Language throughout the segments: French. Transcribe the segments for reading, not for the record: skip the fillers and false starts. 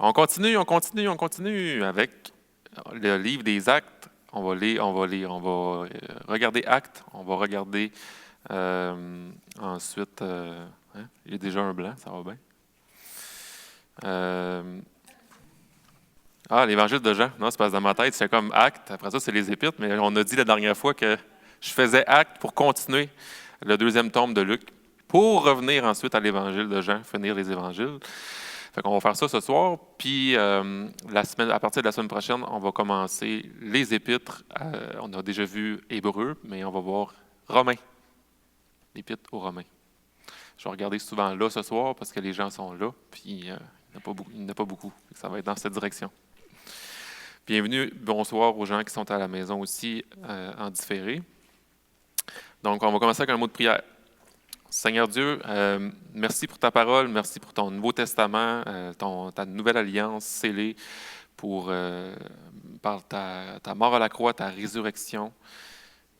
On continue avec le livre des Actes. On va regarder Actes. On va regarder ensuite. Il y a déjà un blanc, ça va bien. L'Évangile de Jean. Non, c'est parce que dans ma tête, c'est comme Actes. Après ça, c'est les Épîtres. Mais on a dit la dernière fois que je faisais Actes pour continuer le deuxième tome de Luc, pour revenir ensuite à l'Évangile de Jean, finir les Évangiles. Fait qu'on va faire ça ce soir, puis à partir de la semaine prochaine, on va commencer les Épîtres. On a déjà vu Hébreux, mais on va voir Romains, l'Épître aux Romains. Je vais regarder souvent là ce soir, parce que les gens sont là, puis il n'y en a pas beaucoup. Ça va être dans cette direction. Bienvenue, bonsoir aux gens qui sont à la maison aussi en différé. Donc, on va commencer avec un mot de prière. Seigneur Dieu, merci pour ta parole, merci pour ton Nouveau Testament, ta nouvelle alliance scellée par ta mort à la croix, ta résurrection,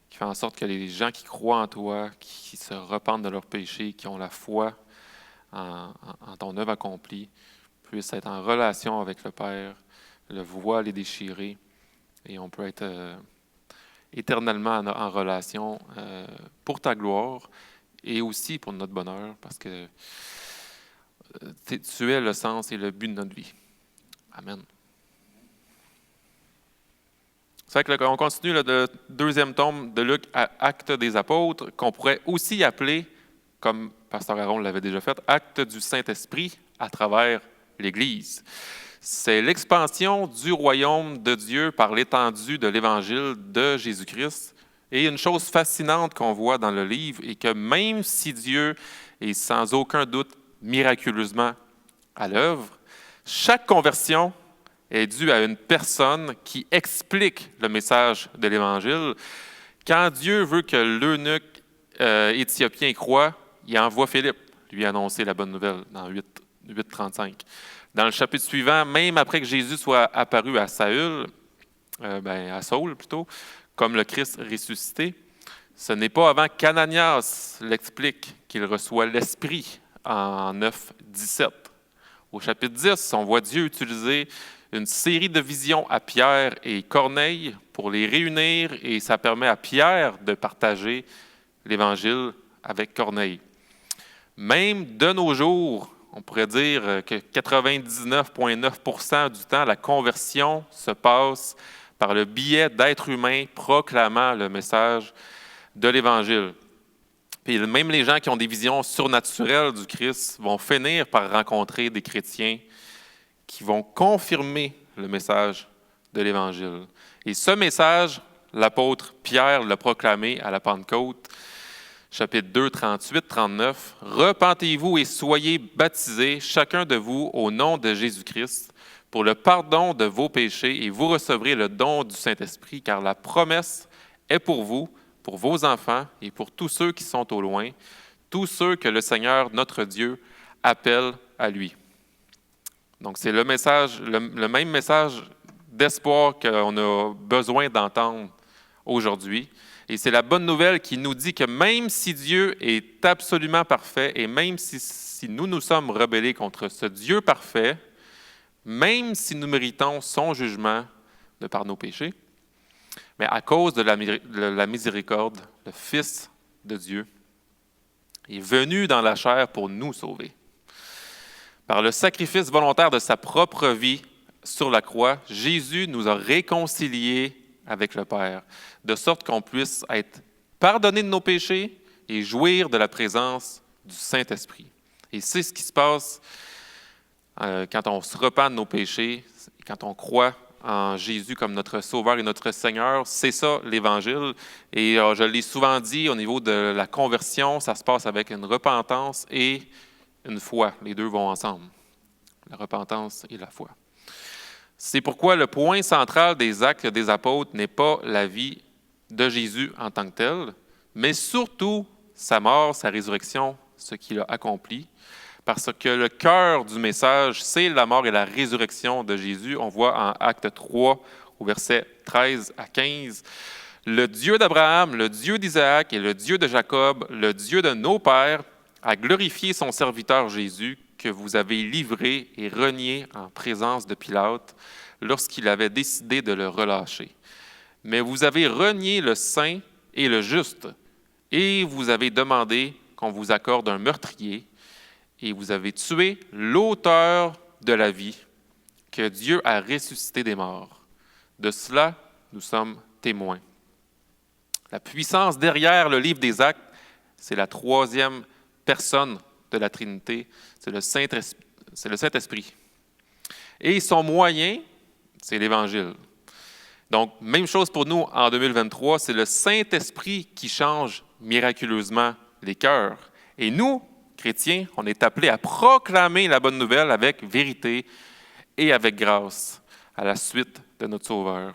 qui fait en sorte que les gens qui croient en toi, qui se repentent de leurs péchés, qui ont la foi en ton œuvre accomplie, puissent être en relation avec le Père, le voile est déchiré, et on peut être éternellement en relation pour ta gloire, et aussi pour notre bonheur, parce que tu es le sens et le but de notre vie. Amen. C'est vrai qu'on continue le deuxième tome de Luc, Actes des Apôtres, qu'on pourrait aussi appeler, comme Pasteur Aaron l'avait déjà fait, Actes du Saint-Esprit à travers l'Église. C'est l'expansion du royaume de Dieu par l'étendue de l'Évangile de Jésus-Christ. Et une chose fascinante qu'on voit dans le livre est que même si Dieu est sans aucun doute miraculeusement à l'œuvre, chaque conversion est due à une personne qui explique le message de l'Évangile. Quand Dieu veut que l'eunuque éthiopien croie, il envoie Philippe lui annoncer la bonne nouvelle dans 8:35. Dans le chapitre suivant, même après que Jésus soit apparu à Saül, à Saul plutôt, comme le Christ ressuscité, ce n'est pas avant qu'Ananias l'explique qu'il reçoit l'Esprit en 9:17. Au chapitre 10, on voit Dieu utiliser une série de visions à Pierre et Corneille pour les réunir, et ça permet à Pierre de partager l'Évangile avec Corneille. Même de nos jours, on pourrait dire que 99,9% du temps, la conversion se passe par le biais d'êtres humains proclamant le message de l'Évangile. Puis même les gens qui ont des visions surnaturelles du Christ vont finir par rencontrer des chrétiens qui vont confirmer le message de l'Évangile. Et ce message, l'apôtre Pierre l'a proclamé à la Pentecôte, chapitre 2, 38-39. « Repentez-vous et soyez baptisés, chacun de vous, au nom de Jésus-Christ, pour le pardon de vos péchés, et vous recevrez le don du Saint-Esprit, car la promesse est pour vous, pour vos enfants et pour tous ceux qui sont au loin, tous ceux que le Seigneur, notre Dieu, appelle à lui. » Donc, c'est le même message d'espoir qu'on a besoin d'entendre aujourd'hui. Et c'est la bonne nouvelle qui nous dit que même si Dieu est absolument parfait, et même si nous sommes rebellés contre ce Dieu parfait, même si nous méritons son jugement de par nos péchés, mais à cause de la miséricorde, le Fils de Dieu est venu dans la chair pour nous sauver. Par le sacrifice volontaire de sa propre vie sur la croix, Jésus nous a réconciliés avec le Père, de sorte qu'on puisse être pardonné de nos péchés et jouir de la présence du Saint-Esprit. Et c'est ce qui se passe quand on se repent de nos péchés, quand on croit en Jésus comme notre Sauveur et notre Seigneur. C'est ça l'Évangile. Et je l'ai souvent dit, au niveau de la conversion, ça se passe avec une repentance et une foi. Les deux vont ensemble, la repentance et la foi. C'est pourquoi le point central des Actes des Apôtres n'est pas la vie de Jésus en tant que tel, mais surtout sa mort, sa résurrection, ce qu'il a accompli. Parce que le cœur du message, c'est la mort et la résurrection de Jésus. On voit en Acte 3, au verset 13 à 15, « Le Dieu d'Abraham, le Dieu d'Isaac et le Dieu de Jacob, le Dieu de nos pères, a glorifié son serviteur Jésus, que vous avez livré et renié en présence de Pilate lorsqu'il avait décidé de le relâcher. Mais vous avez renié le saint et le juste, et vous avez demandé qu'on vous accorde un meurtrier, et vous avez tué l'auteur de la vie, que Dieu a ressuscité des morts. De cela, nous sommes témoins. La puissance derrière le livre des Actes, c'est la troisième personne de la Trinité, c'est le Saint-Esprit. Et son moyen, c'est l'Évangile. Donc, même chose pour nous en 2023, c'est le Saint-Esprit qui change miraculeusement les cœurs. Et nous, chrétiens, on est appelés à proclamer la bonne nouvelle avec vérité et avec grâce à la suite de notre Sauveur.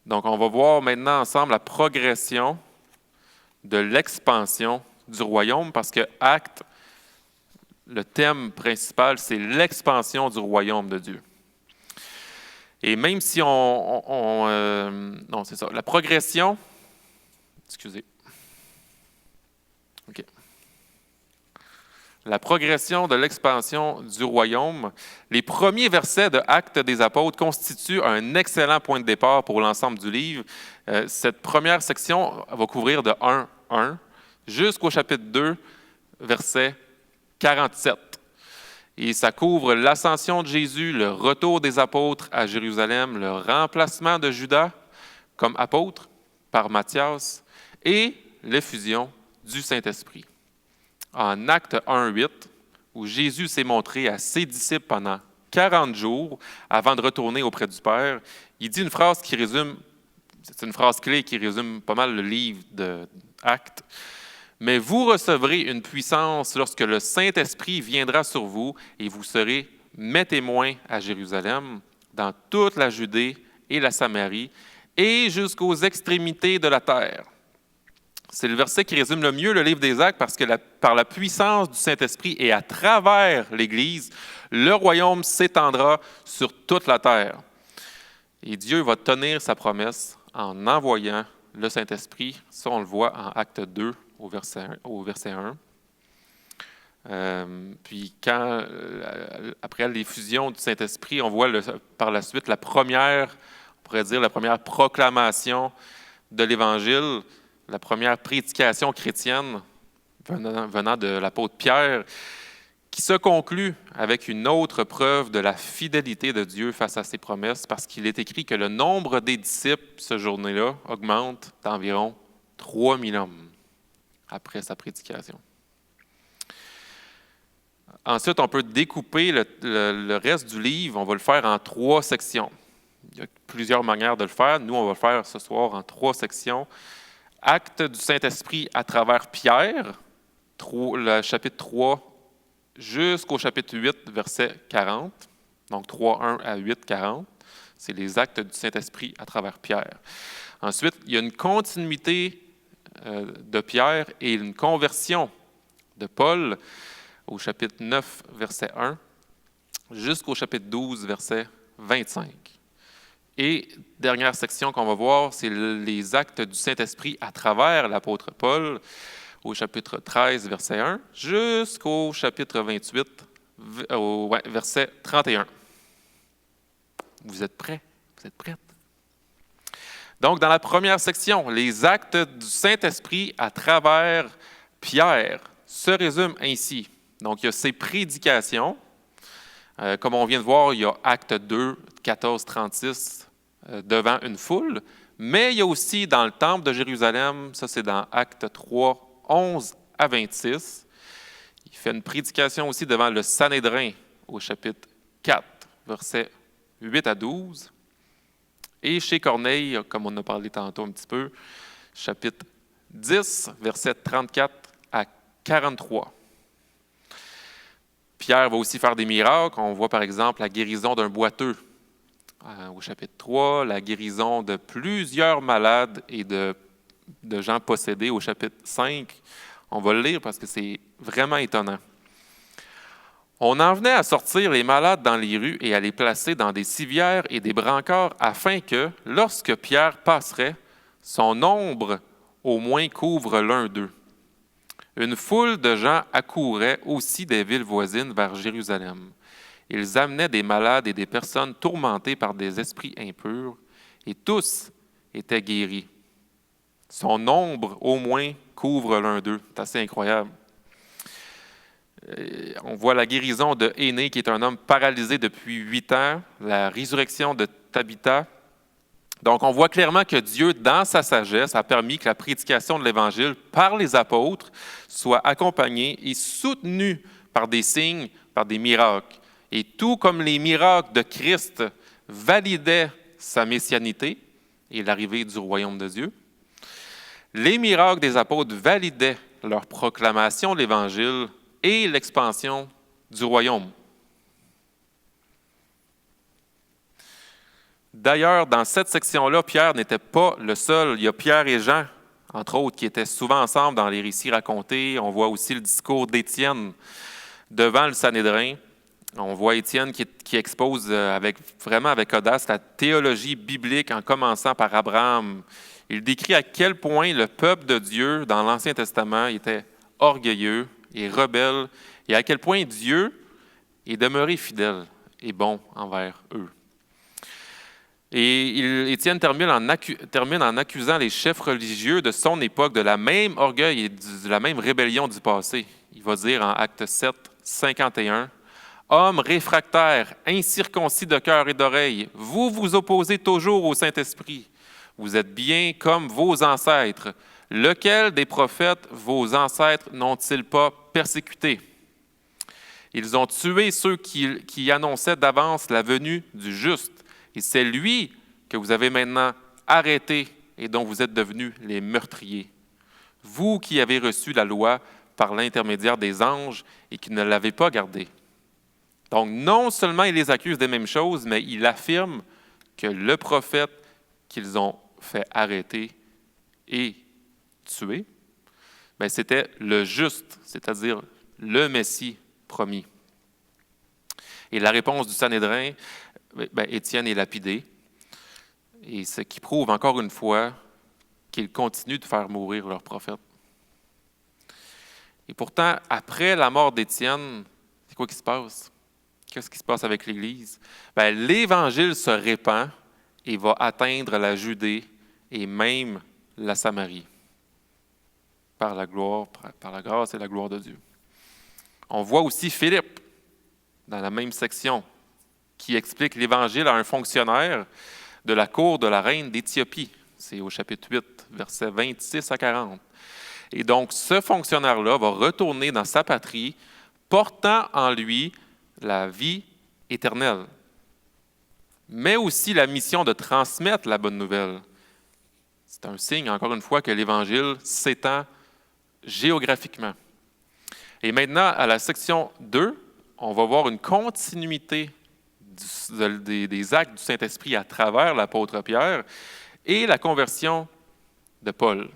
Donc, on va voir maintenant ensemble la progression de l'expansion du royaume, parce que Actes, le thème principal, c'est l'expansion du royaume de Dieu. Et même si non, c'est ça, la progression, excusez. OK. La progression de l'expansion du royaume, les premiers versets de Actes des Apôtres constituent un excellent point de départ pour l'ensemble du livre. Cette première section va couvrir de 1:1 jusqu'au chapitre 2, verset 47. Et ça couvre l'ascension de Jésus, le retour des apôtres à Jérusalem, le remplacement de Judas comme apôtre par Matthias et l'effusion du Saint-Esprit. En Acte 1:8, où Jésus s'est montré à ses disciples pendant 40 jours avant de retourner auprès du Père, il dit une phrase qui résume, c'est une phrase clé qui résume pas mal le livre d'Actes. « Mais vous recevrez une puissance lorsque le Saint-Esprit viendra sur vous, et vous serez mes témoins à Jérusalem, dans toute la Judée et la Samarie, et jusqu'aux extrémités de la terre. » C'est le verset qui résume le mieux le livre des Actes, parce que par la puissance du Saint-Esprit et à travers l'Église, le royaume s'étendra sur toute la terre. Et Dieu va tenir sa promesse en envoyant le Saint-Esprit. Ça, on le voit en Acte 2, au verset 1. Puis après l'effusion du Saint-Esprit, on voit par la suite la première proclamation de l'Évangile, la première prédication chrétienne venant de l'apôtre Pierre, qui se conclut avec une autre preuve de la fidélité de Dieu face à ses promesses, parce qu'il est écrit que le nombre des disciples, ce journée-là, augmente d'environ 3000 hommes après sa prédication. Ensuite, on peut découper le reste du livre. On va le faire en 3 sections. Il y a plusieurs manières de le faire. Nous, on va le faire ce soir en 3 sections. Acte du Saint-Esprit à travers Pierre, le chapitre 3 jusqu'au chapitre 8, verset 40. Donc 3:1 à 8:40. C'est les actes du Saint-Esprit à travers Pierre. Ensuite, il y a une continuité de Pierre et une conversion de Paul au chapitre 9, verset 1, jusqu'au chapitre 12, verset 25. Et dernière section qu'on va voir, c'est les actes du Saint-Esprit à travers l'apôtre Paul, au chapitre 13, verset 1, jusqu'au chapitre 28, verset 31. Vous êtes prêts? Vous êtes prêtes? Donc, dans la première section, les actes du Saint-Esprit à travers Pierre se résument ainsi. Donc, il y a ces prédications. Comme on vient de voir, il y a Acte 2, 14-36, devant une foule. Mais il y a aussi dans le temple de Jérusalem, ça c'est dans Acte 3, 11 à 26. Il fait une prédication aussi devant le Sanhédrin au chapitre 4, versets 8 à 12. Et chez Corneille, comme on a parlé tantôt un petit peu, chapitre 10, versets 34 à 43. Pierre va aussi faire des miracles. On voit par exemple la guérison d'un boiteux au chapitre 3, la guérison de plusieurs malades et de gens possédés au chapitre 5. On va le lire parce que c'est vraiment étonnant. On en venait à sortir les malades dans les rues et à les placer dans des civières et des brancards afin que, lorsque Pierre passerait, son ombre au moins couvre l'un d'eux. Une foule de gens accourait aussi des villes voisines vers Jérusalem. Ils amenaient des malades et des personnes tourmentées par des esprits impurs, et tous étaient guéris. Son nombre, au moins, couvre l'un d'eux. C'est assez incroyable. On voit la guérison de Éné, qui est un homme paralysé depuis 8 ans, la résurrection de Tabitha. Donc, on voit clairement que Dieu, dans sa sagesse, a permis que la prédication de l'Évangile par les apôtres soit accompagnée et soutenue par des signes, par des miracles. Et tout comme les miracles de Christ validaient sa messianité et l'arrivée du royaume de Dieu, les miracles des apôtres validaient leur proclamation de l'Évangile et l'expansion du royaume. D'ailleurs, dans cette section-là, Pierre n'était pas le seul. Il y a Pierre et Jean, entre autres, qui étaient souvent ensemble dans les récits racontés. On voit aussi le discours d'Étienne devant le Sanhédrin. On voit Étienne qui expose vraiment avec audace la théologie biblique en commençant par Abraham. Il décrit à quel point le peuple de Dieu dans l'Ancien Testament était orgueilleux et rebelle et à quel point Dieu est demeuré fidèle et bon envers eux. Et Étienne termine en accusant les chefs religieux de son époque de la même orgueil et de la même rébellion du passé. Il va dire en Acte 7, 51, « Hommes réfractaires, incirconcis de cœur et d'oreille, vous vous opposez toujours au Saint-Esprit. Vous êtes bien comme vos ancêtres. Lequel des prophètes vos ancêtres n'ont-ils pas persécuté? Ils ont tué ceux qui annonçaient d'avance la venue du juste. Et c'est lui que vous avez maintenant arrêté et dont vous êtes devenus les meurtriers. Vous qui avez reçu la loi par l'intermédiaire des anges et qui ne l'avez pas gardée. » Donc, non seulement il les accuse des mêmes choses, mais il affirme que le prophète qu'ils ont fait arrêter et tuer, c'était le juste, c'est-à-dire le Messie promis. Et la réponse du Sanhédrin, Étienne est lapidé, et ce qui prouve encore une fois qu'ils continuent de faire mourir leur prophète. Et pourtant, après la mort d'Étienne, c'est quoi qui se passe? Qu'est-ce qui se passe avec l'Église? L'Évangile se répand et va atteindre la Judée et même la Samarie, par la grâce et la gloire de Dieu. On voit aussi Philippe, dans la même section, qui explique l'Évangile à un fonctionnaire de la cour de la reine d'Éthiopie. C'est au chapitre 8, versets 26 à 40. Et donc, ce fonctionnaire-là va retourner dans sa patrie, portant en lui la vie éternelle, mais aussi la mission de transmettre la bonne nouvelle. C'est un signe, encore une fois, que l'Évangile s'étend géographiquement. Et maintenant, à la section 2, on va voir une continuité des actes du Saint-Esprit à travers l'apôtre Pierre et la conversion de Paul.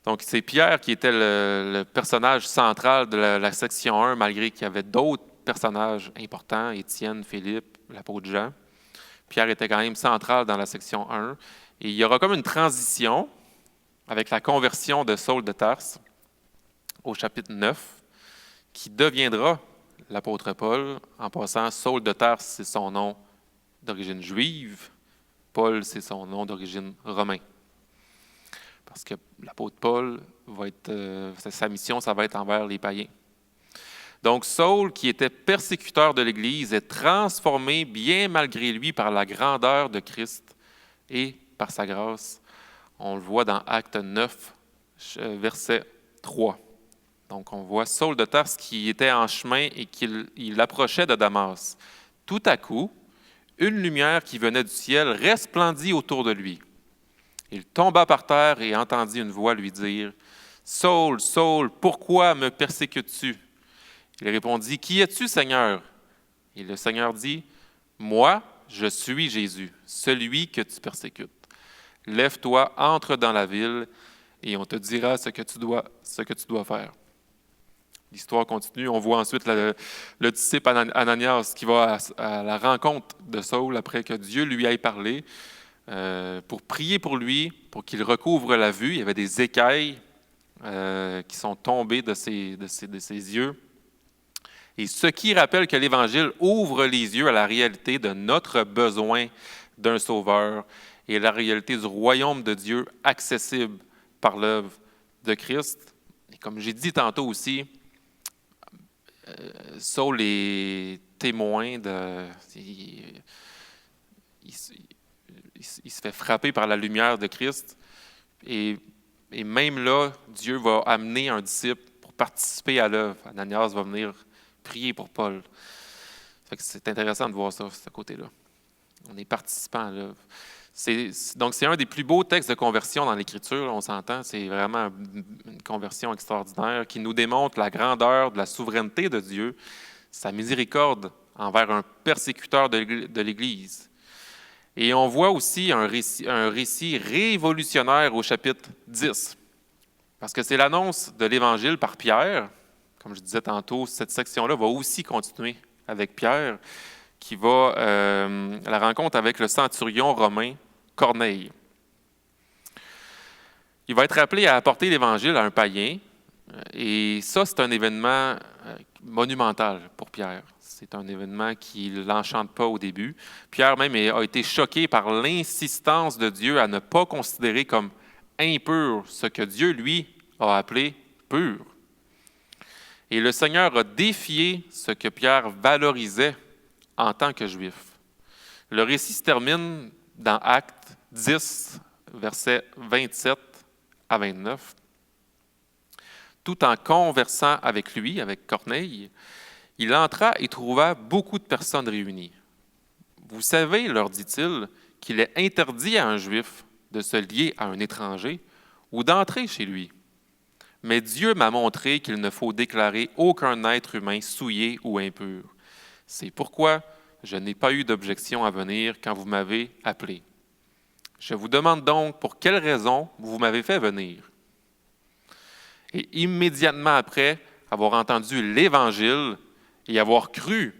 Donc, c'est Pierre qui était le personnage central de la section 1, malgré qu'il y avait d'autres personnages importants, Étienne, Philippe, l'apôtre Jean. Pierre était quand même central dans la section 1. Et il y aura comme une transition avec la conversion de Saul de Tarse au chapitre 9, qui deviendra l'apôtre Paul. En passant, Saul de Tarse, c'est son nom d'origine juive. Paul, c'est son nom d'origine romain. Parce que l'apôtre Paul sa mission, ça va être envers les païens. Donc, Saul, qui était persécuteur de l'Église, est transformé bien malgré lui par la grandeur de Christ et par sa grâce. On le voit dans Acte 9, verset 3. Donc, on voit Saul de Tarse qui était en chemin et qu'il approchait de Damas. Tout à coup, une lumière qui venait du ciel resplendit autour de lui. Il tomba par terre et entendit une voix lui dire « Saul, Saul, pourquoi me persécutes-tu » Il répondit « Qui es-tu, Seigneur » Et le Seigneur dit « Moi, je suis Jésus, celui que tu persécutes. Lève-toi, entre dans la ville, et on te dira ce que tu dois faire. » L'histoire continue. On voit ensuite le disciple Ananias qui va à la rencontre de Saul après que Dieu lui ait parlé pour prier pour lui, pour qu'il recouvre la vue. Il y avait des écailles qui sont tombés de ses yeux. Et ce qui rappelle que l'Évangile ouvre les yeux à la réalité de notre besoin d'un Sauveur et la réalité du royaume de Dieu accessible par l'œuvre de Christ. Et comme j'ai dit tantôt aussi, Saul est témoin il se fait frapper par la lumière de Christ. Et même là, Dieu va amener un disciple pour participer à l'œuvre. Ananias va venir prier pour Paul. C'est intéressant de voir ça, ce côté-là. On est participant à l'œuvre. Donc, c'est un des plus beaux textes de conversion dans l'Écriture, on s'entend. C'est vraiment une conversion extraordinaire qui nous démontre la grandeur de la souveraineté de Dieu, sa miséricorde envers un persécuteur de l'Église. Et on voit aussi un récit révolutionnaire au chapitre 10, parce que c'est l'annonce de l'Évangile par Pierre. Comme je disais tantôt, cette section-là va aussi continuer avec Pierre, qui va à la rencontre avec le centurion romain Corneille. Il va être appelé à apporter l'Évangile à un païen, et ça, c'est un événement monumental pour Pierre. C'est un événement qui ne l'enchante pas au début. Pierre même a été choqué par l'insistance de Dieu à ne pas considérer comme impur ce que Dieu, lui, a appelé pur. Et le Seigneur a défié ce que Pierre valorisait en tant que juif. Le récit se termine dans Actes 10, versets 27 à 29. Tout en conversant avec lui, avec Corneille, il entra et trouva beaucoup de personnes réunies. « Vous savez, leur dit-il, qu'il est interdit à un juif de se lier à un étranger ou d'entrer chez lui. Mais Dieu m'a montré qu'il ne faut déclarer aucun être humain souillé ou impur. C'est pourquoi je n'ai pas eu d'objection à venir quand vous m'avez appelé. Je vous demande donc pour quelle raison vous m'avez fait venir. » Et immédiatement après avoir entendu l'Évangile et avoir cru,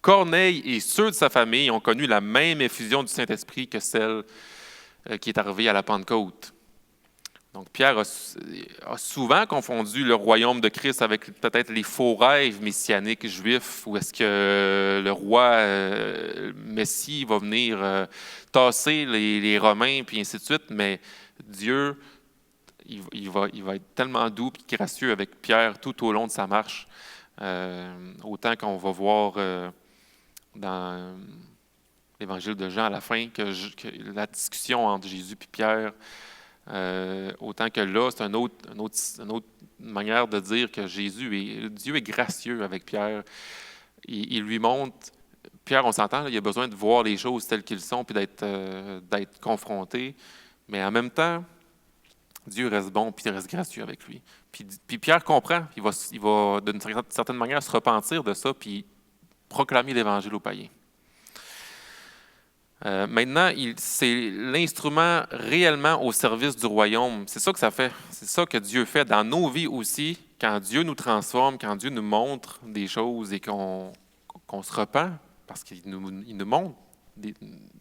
Corneille et ceux de sa famille ont connu la même effusion du Saint-Esprit que celle qui est arrivée à la Pentecôte. Donc, Pierre a souvent confondu le royaume de Christ avec peut-être les faux rêves messianiques juifs, où est-ce que le roi Messie va venir tasser les Romains, puis ainsi de suite. Mais Dieu, il va être tellement doux et gracieux avec Pierre tout au long de sa marche, autant qu'on va voir dans l'Évangile de Jean à la fin que la discussion entre Jésus et Pierre. Autant que là, c'est une autre manière de dire que Dieu est gracieux avec Pierre. Il lui montre, Pierre, on s'entend, il a besoin de voir les choses telles qu'elles sont puis d'être confronté, mais en même temps, Dieu reste bon puis il reste gracieux avec lui. Puis Pierre comprend, il va d'une certaine manière se repentir de ça puis proclamer l'Évangile aux païens. Maintenant, c'est l'instrument réellement au service du royaume. C'est ça que ça fait. C'est ça que Dieu fait dans nos vies aussi. Quand Dieu nous transforme, quand Dieu nous montre des choses et qu'on se repent, parce qu'il nous montre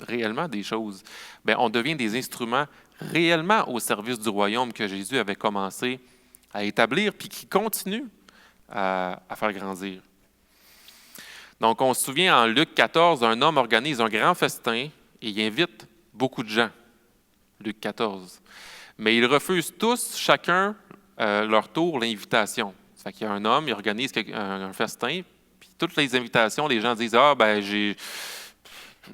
réellement des choses, bien, on devient des instruments réellement au service du royaume que Jésus avait commencé à établir puis qui continue à faire grandir. Donc, on se souvient, en Luc 14, un homme organise un grand festin et il invite beaucoup de gens. Luc 14. Mais ils refusent tous, chacun, leur tour, l'invitation. Ça fait qu'il y a un homme, il organise un festin, puis toutes les invitations, les gens disent « Ah, ben,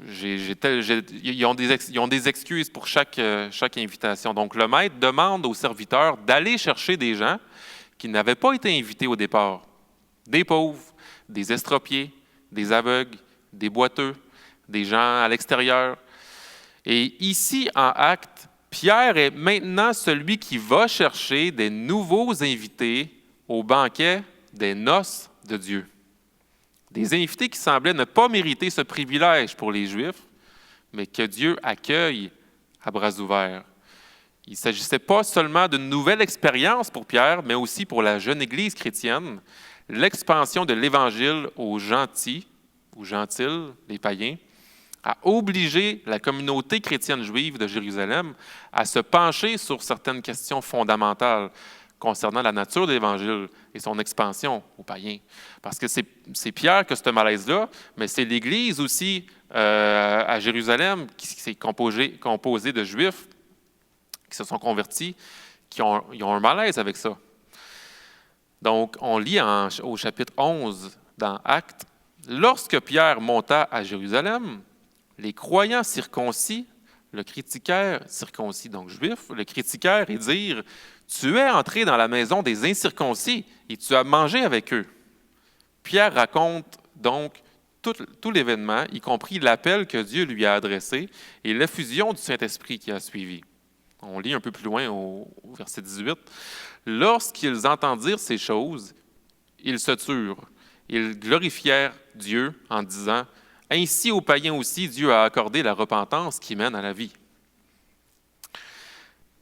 ils ont des excuses pour chaque invitation. » Donc, le maître demande aux serviteurs d'aller chercher des gens qui n'avaient pas été invités au départ. Des pauvres, des estropiés, des aveugles, des boiteux, des gens à l'extérieur. Et ici, en Actes, Pierre est maintenant celui qui va chercher des nouveaux invités au banquet des noces de Dieu. Des invités qui semblaient ne pas mériter ce privilège pour les Juifs, mais que Dieu accueille à bras ouverts. Il ne s'agissait pas seulement d'une nouvelle expérience pour Pierre, mais aussi pour la jeune Église chrétienne, l'expansion de l'Évangile aux gentils, ou gentiles, les païens, a obligé la communauté chrétienne juive de Jérusalem à se pencher sur certaines questions fondamentales, concernant la nature de l'Évangile et son expansion aux païens. Parce que c'est Pierre qui a ce malaise-là, mais c'est l'Église aussi à Jérusalem qui s'est composée de Juifs qui se sont convertis, ils ont un malaise avec ça. Donc, on lit au chapitre 11 dans Actes, « Lorsque Pierre monta à Jérusalem, les croyants circoncis le critiquèrent, circoncis donc juifs, le critiquèrent et dirent, « Tu es entré dans la maison des incirconcis et tu as mangé avec eux. » Pierre raconte donc tout l'événement, y compris l'appel que Dieu lui a adressé et l'effusion du Saint-Esprit qui a suivi. On lit un peu plus loin au verset 18. « Lorsqu'ils entendirent ces choses, ils se turent. Ils glorifièrent Dieu en disant, « Ainsi aux païens aussi, Dieu a accordé la repentance qui mène à la vie. »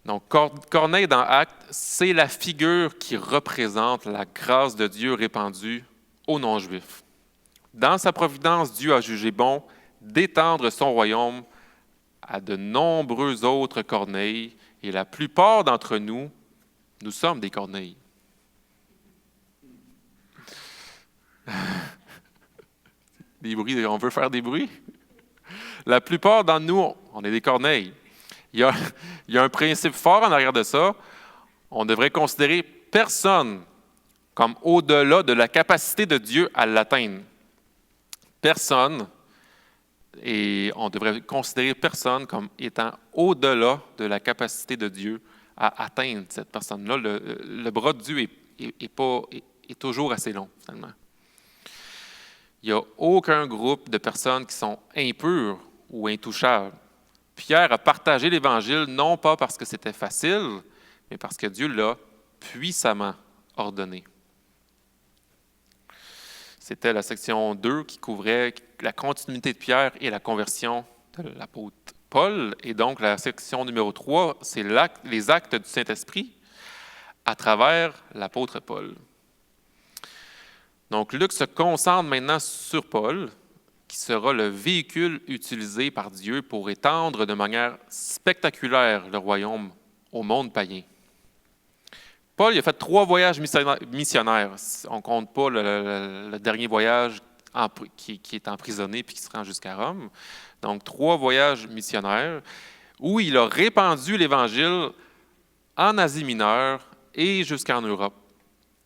Donc, Corneille dans Actes, c'est la figure qui représente la grâce de Dieu répandue aux non-juifs. Dans sa providence, Dieu a jugé bon d'étendre son royaume à de nombreux autres Corneilles, et la plupart d'entre nous, nous sommes des Corneilles. Des bruits, on veut faire des bruits? La plupart d'entre nous, on est des Corneilles. Il y a un principe fort en arrière de ça. On devrait considérer personne comme au-delà de la capacité de Dieu à l'atteindre. Personne, et on devrait considérer personne comme étant au-delà de la capacité de Dieu à atteindre cette personne-là. Le bras de Dieu est toujours assez long, finalement. Il n'y a aucun groupe de personnes qui sont impures ou intouchables. Pierre a partagé l'Évangile non pas parce que c'était facile, mais parce que Dieu l'a puissamment ordonné. C'était la section 2 qui couvrait la continuité de Pierre et la conversion de l'apôtre Paul. Et donc, la section numéro 3, c'est les actes du Saint-Esprit à travers l'apôtre Paul. Donc, Luc se concentre maintenant sur Paul, qui sera le véhicule utilisé par Dieu pour étendre de manière spectaculaire le royaume au monde païen. Paul il a fait 3 voyages missionnaires. On ne compte pas le dernier voyage qui est emprisonné puis qui se rend jusqu'à Rome. Donc, 3 voyages missionnaires où il a répandu l'Évangile en Asie mineure et jusqu'en Europe.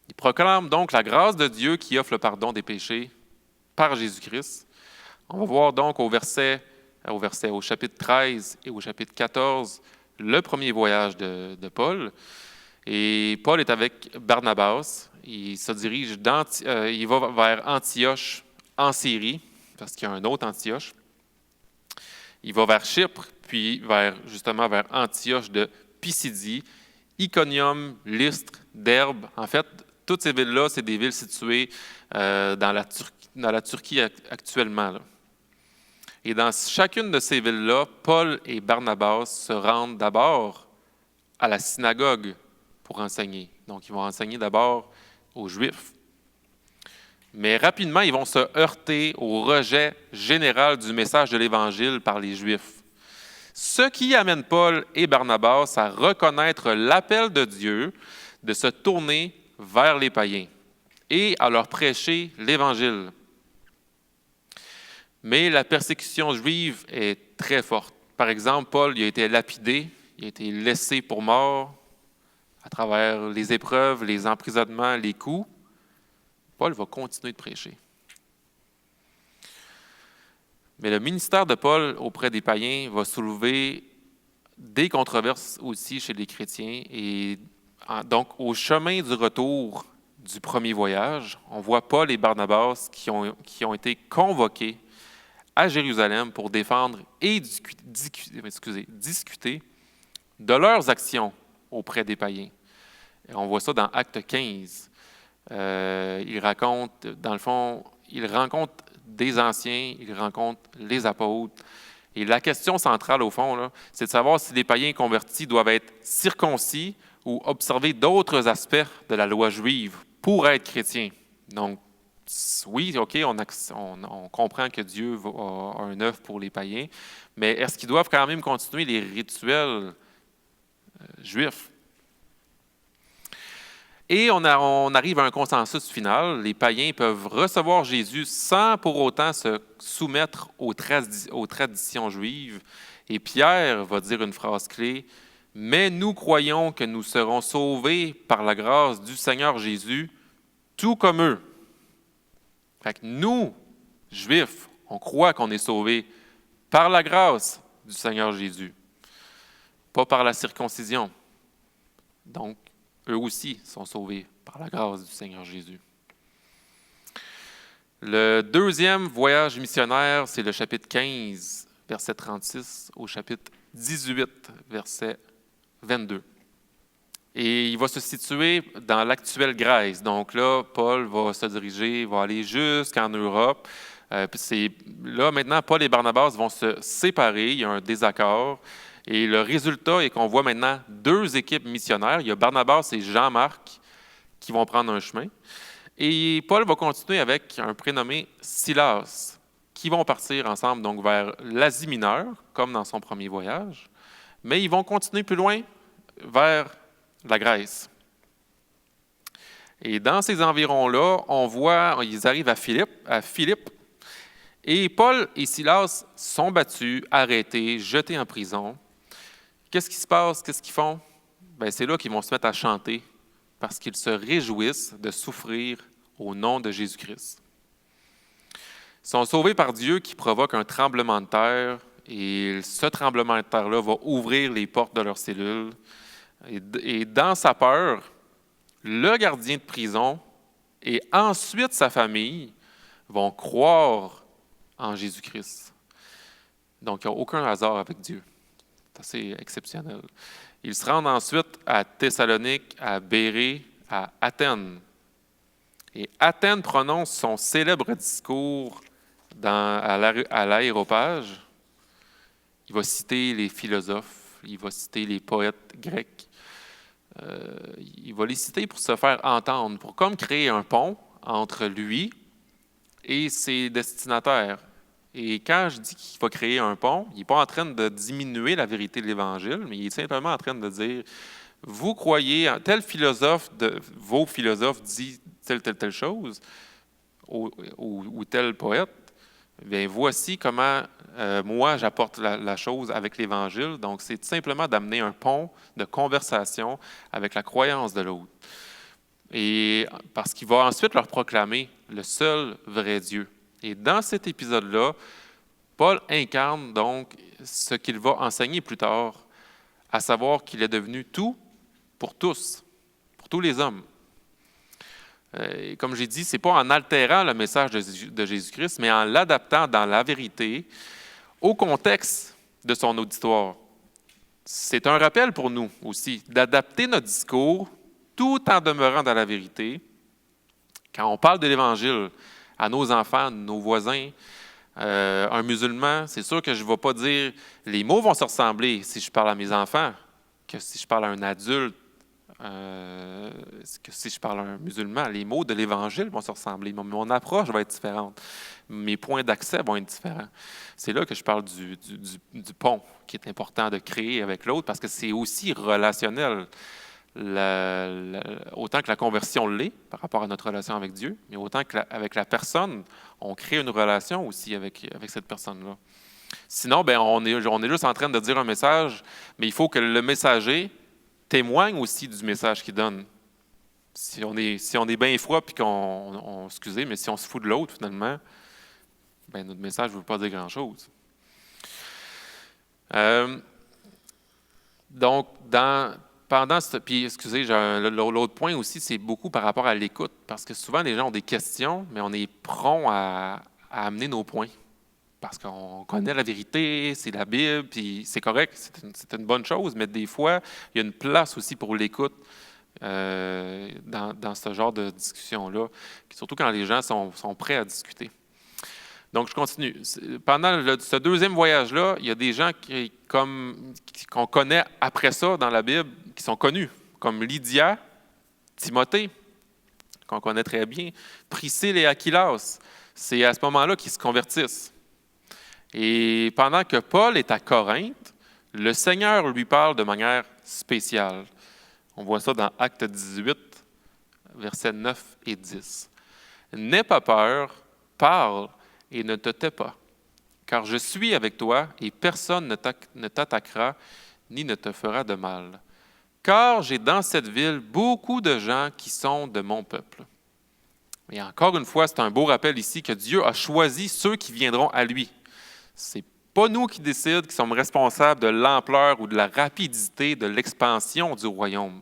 Il proclame donc la grâce de Dieu qui offre le pardon des péchés par Jésus-Christ. On va voir donc au chapitre 13 et au chapitre 14 le premier voyage de Paul. Et Paul est avec Barnabas. Il se dirige il va vers Antioche en Syrie, parce qu'il y a un autre Antioche. Il va vers Chypre, puis justement vers Antioche de Pisidie, Iconium, Lystre, Derbe. En fait, toutes ces villes-là, c'est des villes situées dans la Turquie actuellement. Là. Et dans chacune de ces villes-là, Paul et Barnabas se rendent d'abord à la synagogue pour enseigner. Donc, ils vont enseigner d'abord aux Juifs. Mais rapidement, ils vont se heurter au rejet général du message de l'Évangile par les Juifs. Ce qui amène Paul et Barnabas à reconnaître l'appel de Dieu de se tourner vers les païens et à leur prêcher l'Évangile. Mais la persécution juive est très forte. Par exemple, Paul il a été lapidé, il a été laissé pour mort à travers les épreuves, les emprisonnements, les coups. Paul va continuer de prêcher. Mais le ministère de Paul auprès des païens va soulever des controverses aussi chez les chrétiens. Et donc, au chemin du retour du premier voyage, on voit Paul et Barnabas qui ont été convoqués à Jérusalem pour défendre et discuter de leurs actions auprès des païens. Et on voit ça dans Acte 15. Il raconte, dans le fond, il rencontre des anciens, il rencontre les apôtres. Et la question centrale, au fond, là, c'est de savoir si les païens convertis doivent être circoncis ou observer d'autres aspects de la loi juive pour être chrétiens. Donc, oui, OK, on comprend que Dieu a un œuvre pour les païens, mais est-ce qu'ils doivent quand même continuer les rituels juifs? Et on arrive à un consensus final. Les païens peuvent recevoir Jésus sans pour autant se soumettre aux traditions juives. Et Pierre va dire une phrase clé, « Mais nous croyons que nous serons sauvés par la grâce du Seigneur Jésus, tout comme eux. » Fait que nous, Juifs, on croit qu'on est sauvés par la grâce du Seigneur Jésus, pas par la circoncision. Donc, eux aussi sont sauvés par la grâce du Seigneur Jésus. Le deuxième voyage missionnaire, c'est le chapitre 15, verset 36, au chapitre 18, verset 22. Et il va se situer dans l'actuelle Grèce. Donc là, Paul va se diriger, va aller jusqu'en Europe. Là, maintenant, Paul et Barnabas vont se séparer. Il y a un désaccord. Et le résultat est qu'on voit maintenant deux équipes missionnaires. Il y a Barnabas et Jean-Marc qui vont prendre un chemin. Et Paul va continuer avec un prénommé Silas, qui vont partir ensemble donc vers l'Asie mineure, comme dans son premier voyage. Mais ils vont continuer plus loin vers la Grèce. Et dans ces environs-là, on voit, ils arrivent à Philippe, et Paul et Silas sont battus, arrêtés, jetés en prison. Qu'est-ce qui se passe? Qu'est-ce qu'ils font? Bien, c'est là qu'ils vont se mettre à chanter parce qu'ils se réjouissent de souffrir au nom de Jésus-Christ. Ils sont sauvés par Dieu qui provoque un tremblement de terre et ce tremblement de terre-là va ouvrir les portes de leur cellule. Et dans sa peur, le gardien de prison et ensuite sa famille vont croire en Jésus-Christ. Donc, il n'y a aucun hasard avec Dieu. C'est assez exceptionnel. Ils se rendent ensuite à Thessalonique, à Bérée, à Athènes. Et Athènes prononce son célèbre discours à l'aéropage. Il va citer les philosophes, il va citer les poètes grecs. Il va les citer pour se faire entendre, pour comme créer un pont entre lui et ses destinataires. Et quand je dis qu'il va créer un pont, il n'est pas en train de diminuer la vérité de l'Évangile, mais il est simplement en train de dire, vous croyez, tel philosophe, vos philosophes dit telle chose, ou tel poète, bien voici comment moi j'apporte la chose avec l'Évangile. Donc c'est simplement d'amener un pont de conversation avec la croyance de l'autre. Et parce qu'il va ensuite leur proclamer le seul vrai Dieu. Et dans cet épisode-là, Paul incarne donc ce qu'il va enseigner plus tard, à savoir qu'il est devenu tout pour tous les hommes. Et comme j'ai dit, ce n'est pas en altérant le message de Jésus-Christ, mais en l'adaptant dans la vérité au contexte de son auditoire. C'est un rappel pour nous aussi d'adapter notre discours tout en demeurant dans la vérité. Quand on parle de l'Évangile à nos enfants, nos voisins, un musulman, c'est sûr que je ne vais pas dire les mots vont se ressembler si je parle à mes enfants que si je parle à un adulte, que si je parle à un musulman. Les mots de l'Évangile vont se ressembler. Mon approche va être différente. Mes points d'accès vont être différents. C'est là que je parle du pont qui est important de créer avec l'autre parce que c'est aussi relationnel. Autant que la conversion l'est par rapport à notre relation avec Dieu, mais autant qu'avec la personne, on crée une relation aussi avec cette personne-là. Sinon, bien, on est juste en train de dire un message, mais il faut que le messager témoigne aussi du message qu'il donne. Si on est bien froid puis excusez, mais si on se fout de l'autre, finalement, bien, notre message ne veut pas dire grand-chose. Donc, puis, excusez, l'autre point aussi, c'est beaucoup par rapport à l'écoute, parce que souvent, les gens ont des questions, mais on est prompt à amener nos points, parce qu'on connaît la vérité, c'est la Bible, puis c'est correct, c'est une bonne chose, mais des fois, il y a une place aussi pour l'écoute dans ce genre de discussion-là, surtout quand les gens sont prêts à discuter. Donc, je continue. Pendant ce deuxième voyage-là, il y a des gens qu'on connaît après ça dans la Bible, qui sont connus, comme Lydia, Timothée, qu'on connaît très bien, Priscille et Aquilas. C'est à ce moment-là qu'ils se convertissent. Et pendant que Paul est à Corinthe, le Seigneur lui parle de manière spéciale. On voit ça dans Actes 18, versets 9 et 10. « N'aie pas peur, parle et ne te tais pas, car je suis avec toi et personne ne t'attaquera ni ne te fera de mal. Car j'ai dans cette ville beaucoup de gens qui sont de mon peuple. » Et encore une fois, c'est un beau rappel ici que Dieu a choisi ceux qui viendront à lui. Ce n'est pas nous qui décidons, qui sommes responsables de l'ampleur ou de la rapidité de l'expansion du royaume.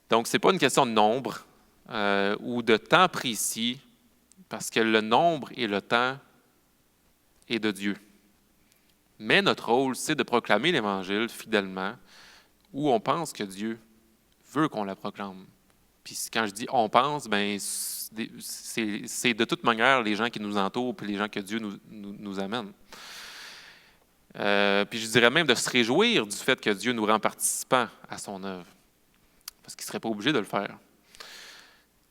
Donc, ce n'est pas une question de nombre ou de temps précis, parce que le nombre et le temps est de Dieu. Mais notre rôle, c'est de proclamer l'Évangile fidèlement, où on pense que Dieu veut qu'on la proclame. Puis quand je dis « on pense », ben, c'est de toute manière les gens qui nous entourent et les gens que Dieu nous amène. Puis je dirais même de se réjouir du fait que Dieu nous rend participants à son œuvre, parce qu'il ne serait pas obligé de le faire.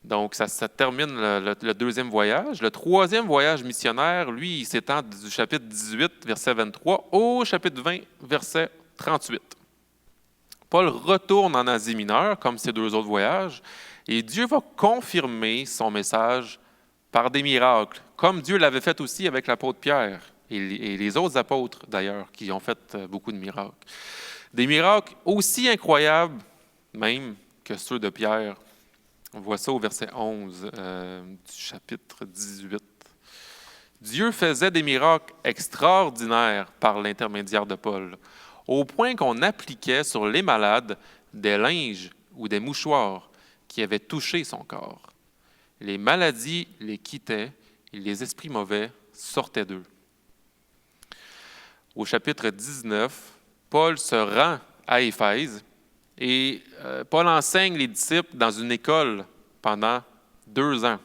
Donc, ça termine le deuxième voyage. Le troisième voyage missionnaire, lui, il s'étend du chapitre 18, verset 23, au chapitre 20, verset 38. Paul retourne en Asie mineure, comme ces deux autres voyages, et Dieu va confirmer son message par des miracles, comme Dieu l'avait fait aussi avec l'apôtre Pierre et les autres apôtres, d'ailleurs, qui ont fait beaucoup de miracles. Des miracles aussi incroyables, même, que ceux de Pierre. On voit ça au verset 11 du chapitre 18. Dieu faisait des miracles extraordinaires par l'intermédiaire de Paul, au point qu'on appliquait sur les malades des linges ou des mouchoirs qui avaient touché son corps. Les maladies les quittaient et les esprits mauvais sortaient d'eux. Au chapitre 19, Paul se rend à Éphèse et Paul enseigne les disciples dans une école pendant 2 ans.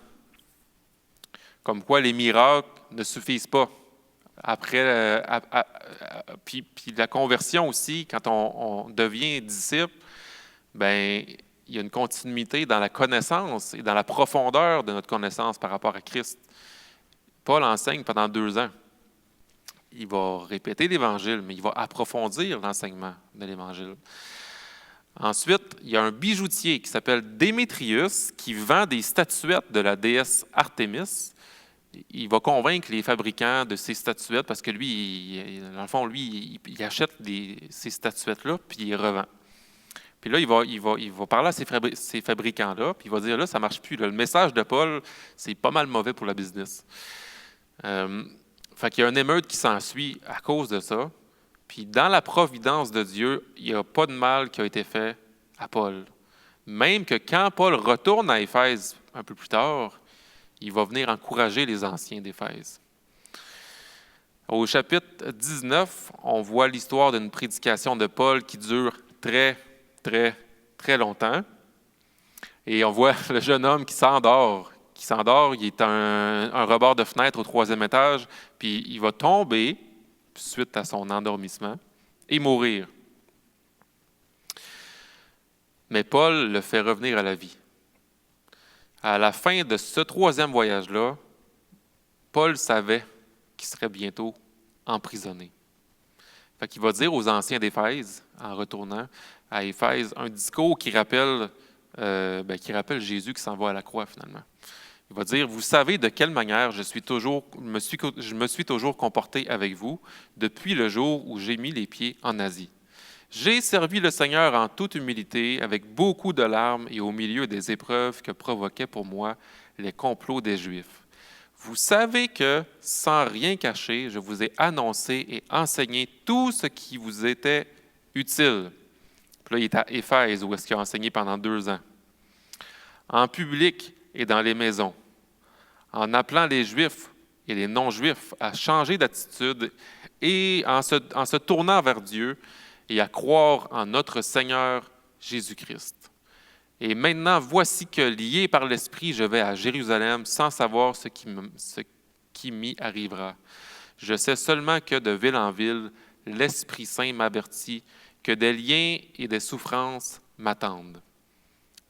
Comme quoi les miracles ne suffisent pas. Après, puis la conversion aussi, quand on devient disciple, ben, il y a une continuité dans la connaissance et dans la profondeur de notre connaissance par rapport à Christ. Paul enseigne pendant 2 ans. Il va répéter l'Évangile, mais il va approfondir l'enseignement de l'Évangile. Ensuite, il y a un bijoutier qui s'appelle Démétrius qui vend des statuettes de la déesse Artémis. Il va convaincre les fabricants de ces statuettes parce que lui, dans le fond, lui, il achète ces statuettes-là puis il les revend. Puis là, il va parler à ces fabricants-là, puis il va dire, là, ça ne marche plus. Là. Le message de Paul, c'est pas mal mauvais pour la business. Fait qu'il y a une émeute qui s'ensuit à cause de ça. Puis dans la providence de Dieu, il n'y a pas de mal qui a été fait à Paul. Même que quand Paul retourne à Éphèse un peu plus tard, il va venir encourager les anciens d'Éphèse. Au chapitre 19, on voit l'histoire d'une prédication de Paul qui dure très, très, très longtemps. Et on voit le jeune homme qui s'endort. Il est un rebord de fenêtre au 3e étage, puis il va tomber suite à son endormissement et mourir. Mais Paul le fait revenir à la vie. À la fin de ce 3e voyage-là, Paul savait qu'il serait bientôt emprisonné. Fait qu'il va dire aux anciens d'Éphèse, en retournant à Éphèse, un discours qui rappelle Jésus qui s'en va à la croix finalement. Il va dire, « Vous savez de quelle manière je me suis toujours comporté avec vous depuis le jour où j'ai mis les pieds en Asie. J'ai servi le Seigneur en toute humilité, avec beaucoup de larmes et au milieu des épreuves que provoquaient pour moi les complots des Juifs. Vous savez que, sans rien cacher, je vous ai annoncé et enseigné tout ce qui vous était utile. » Puis là, il est à Éphèse, où est-ce qu'il a enseigné pendant 2 ans. En public et dans les maisons, en appelant les Juifs et les non-Juifs à changer d'attitude et en se tournant vers Dieu et à croire en notre Seigneur Jésus-Christ. Et maintenant, voici que, lié par l'Esprit, je vais à Jérusalem sans savoir ce qui m'y arrivera. Je sais seulement que de ville en ville, l'Esprit Saint m'avertit que des liens et des souffrances m'attendent.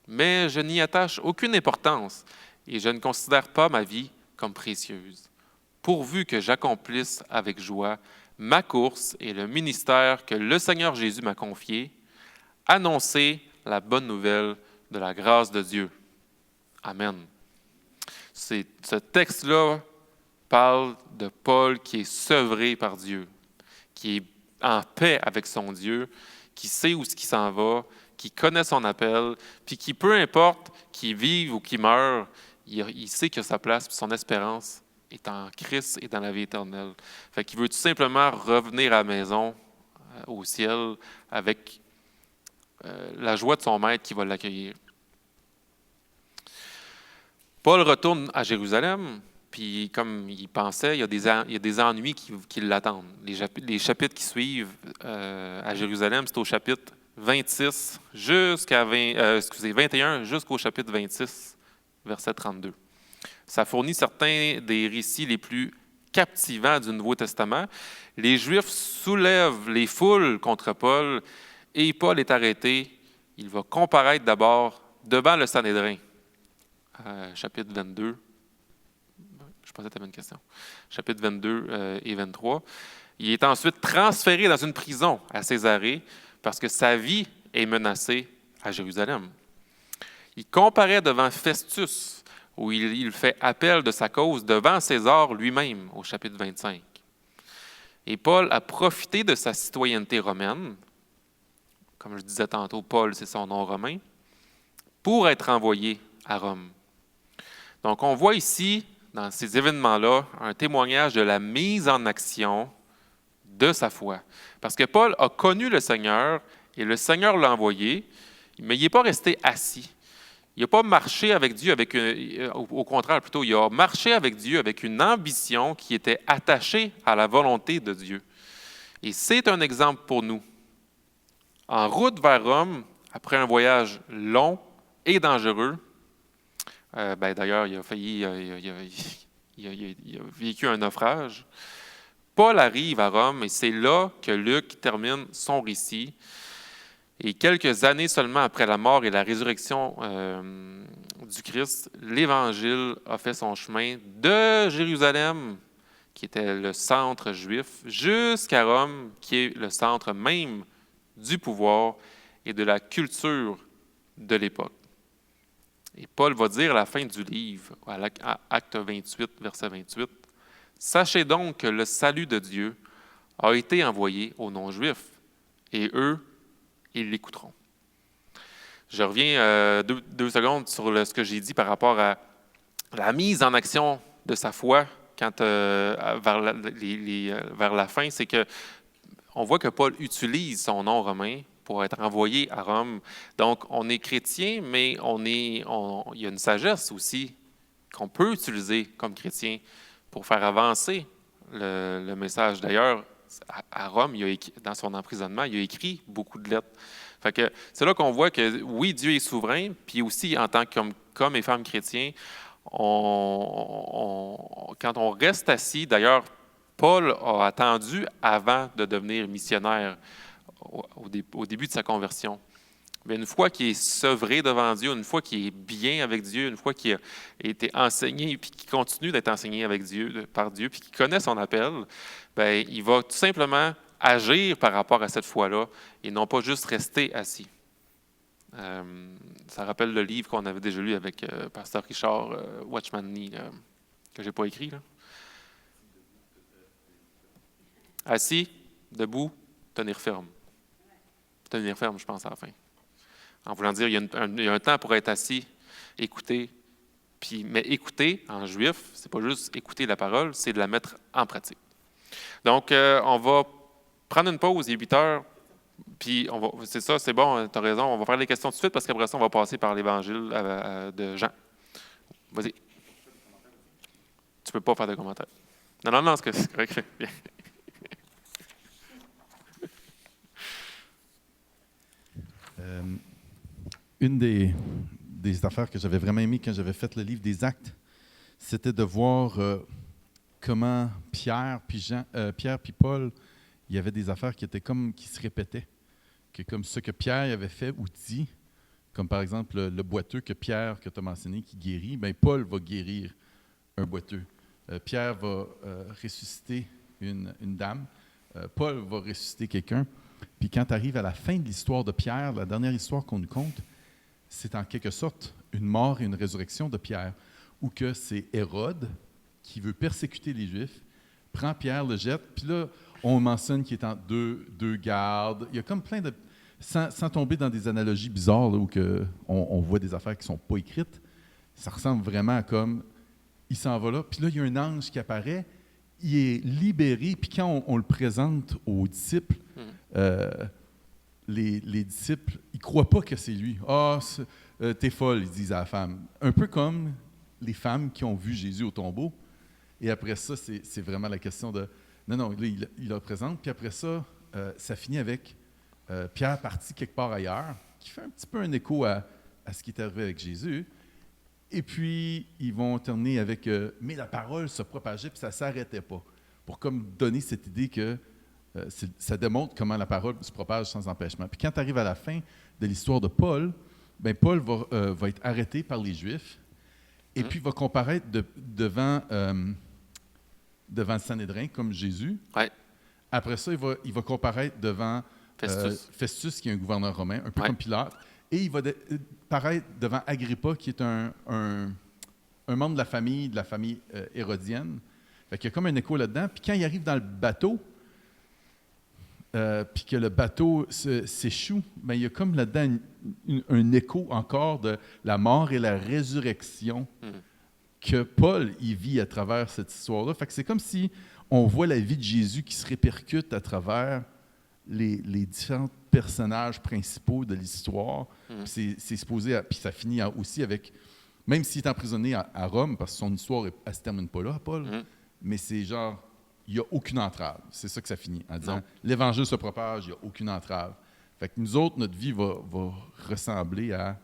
Mais je n'y attache aucune importance et je ne considère pas ma vie comme précieuse, pourvu que j'accomplisse avec joie ma course et le ministère que le Seigneur Jésus m'a confié, annoncer la bonne nouvelle de la grâce de Dieu. Amen. Ce texte-là parle de Paul qui est sevré par Dieu, qui est en paix avec son Dieu, qui sait où ce qui s'en va, qui connaît son appel, puis qui, peu importe qu'il vive ou qu'il meure, il sait qu'il a sa place, puis son espérance est en Christ et dans la vie éternelle. Fait qu'il veut tout simplement revenir à la maison, au ciel, avec la joie de son maître qui va l'accueillir. Paul retourne à Jérusalem, puis comme il pensait, il y a des ennuis qui l'attendent. Les chapitres qui suivent à Jérusalem, c'est au chapitre 26 21 jusqu'au chapitre 26, verset 32. Ça fournit certains des récits les plus captivants du Nouveau Testament. Les Juifs soulèvent les foules contre Paul et Paul est arrêté. Il va comparaître d'abord devant le Sanhédrin. Chapitre 22. Je pensais que tu avais une question. Chapitre 22 et 23. Il est ensuite transféré dans une prison à Césarée parce que sa vie est menacée à Jérusalem. Il comparaît devant Festus, où il fait appel de sa cause devant César lui-même, au chapitre 25. Et Paul a profité de sa citoyenneté romaine, comme je disais tantôt, Paul, c'est son nom romain, pour être envoyé à Rome. Donc, on voit ici, dans ces événements-là, un témoignage de la mise en action de sa foi. Parce que Paul a connu le Seigneur et le Seigneur l'a envoyé, mais il n'est pas resté assis. Il n'a pas marché avec Dieu au contraire, plutôt, il a marché avec Dieu avec une ambition qui était attachée à la volonté de Dieu. Et c'est un exemple pour nous. En route vers Rome, après un voyage long et dangereux, d'ailleurs, il a failli, il a vécu un naufrage. Paul arrive à Rome et c'est là que Luc termine son récit. Et quelques années seulement après la mort et la résurrection du Christ, l'Évangile a fait son chemin de Jérusalem, qui était le centre juif, jusqu'à Rome, qui est le centre même du pouvoir et de la culture de l'époque. Et Paul va dire à la fin du livre, à Acte 28, verset 28, « Sachez donc que le salut de Dieu a été envoyé aux non-juifs, et eux, ils l'écouteront. » Je reviens deux secondes sur ce que j'ai dit par rapport à la mise en action de sa foi vers la fin. C'est que on voit que Paul utilise son nom romain pour être envoyé à Rome. Donc, on est chrétien, mais il y a une sagesse aussi qu'on peut utiliser comme chrétien pour faire avancer le message. D'ailleurs, à Rome, dans son emprisonnement, il a écrit beaucoup de lettres. Fait que c'est là qu'on voit que, oui, Dieu est souverain, puis aussi, en tant qu'hommes et femmes chrétiens, quand on reste assis, d'ailleurs, Paul a attendu avant de devenir missionnaire au début de sa conversion. Mais une fois qu'il est sevré devant Dieu, une fois qu'il est bien avec Dieu, une fois qu'il a été enseigné, puis qu'il continue d'être enseigné par Dieu, puis qu'il connaît son appel, bien, il va tout simplement agir par rapport à cette foi-là et non pas juste rester assis. Ça rappelle le livre qu'on avait déjà lu avec Pasteur Richard Watchman Nee, que je n'ai pas écrit. Là. Assis, debout, tenir ferme. Tenir ferme, je pense, à la fin. En voulant dire, il y a un temps pour être assis, écouter. Mais écouter, en juif, c'est pas juste écouter la parole, c'est de la mettre en pratique. Donc, on va prendre une pause, il est 8 heures. Puis, c'est ça, c'est bon, tu as raison. On va faire les questions tout de suite parce qu'après ça, on va passer par l'évangile de Jean. Vas-y. Tu peux pas faire de commentaires. Non, c'est correct. Bien. Une des affaires que j'avais vraiment aimé quand j'avais fait le livre des Actes, c'était de voir comment Pierre puis Paul, il y avait des affaires qui se répétaient. Que comme ce que Pierre avait fait ou dit, comme par exemple le boiteux que tu as mentionné, qui guérit, bien Paul va guérir un boiteux. Pierre va ressusciter une dame. Paul va ressusciter quelqu'un. Puis quand tu arrives à la fin de l'histoire de Pierre, la dernière histoire qu'on nous conte, c'est en quelque sorte une mort et une résurrection de Pierre, où que c'est Hérode qui veut persécuter les Juifs, prend Pierre, le jette, puis là, on mentionne qu'il est en deux gardes. Il y a comme plein de... Sans tomber dans des analogies bizarres, là, où on voit des affaires qui ne sont pas écrites, ça ressemble vraiment à comme... Il s'en va là, puis là, il y a un ange qui apparaît, il est libéré, puis quand on le présente aux disciples, les disciples, ils ne croient pas que c'est lui. « Ah, t'es folle », ils disent à la femme. Un peu comme les femmes qui ont vu Jésus au tombeau. Et après ça, c'est vraiment la question de... Non, là, il le présente, puis après ça, ça finit avec Pierre parti quelque part ailleurs, qui fait un petit peu un écho à ce qui est arrivé avec Jésus. Et puis, ils vont terminer avec « Mais la parole se propageait, puis ça ne s'arrêtait pas », pour comme donner cette idée que ça démontre comment la parole se propage sans empêchement. Puis quand tu arrives à la fin de l'histoire de Paul, ben Paul va être arrêté par les Juifs, et puis va comparaître devant le Sanhédrin, comme Jésus. Ouais. Après ça, il va comparaître devant Festus, qui est un gouverneur romain, un peu comme Pilate. Et il va paraître devant Agrippa, qui est un membre de la famille hérodienne. Fait qu'il y a comme un écho là-dedans. Puis quand il arrive dans le bateau, puis que le bateau s'échoue, ben, il y a comme là-dedans un écho encore de la mort et la résurrection que Paul il vit à travers cette histoire-là. Fait que c'est comme si on voit la vie de Jésus qui se répercute à travers les différents personnages principaux de l'histoire. C'est supposé, puis ça finit aussi avec, même s'il est emprisonné à Rome, parce que son histoire, elle ne se termine pas là, Paul, mais c'est genre, il n'y a aucune entrave. C'est ça que ça finit, en disant, l'Évangile se propage, il n'y a aucune entrave. Fait que nous autres, notre vie va ressembler à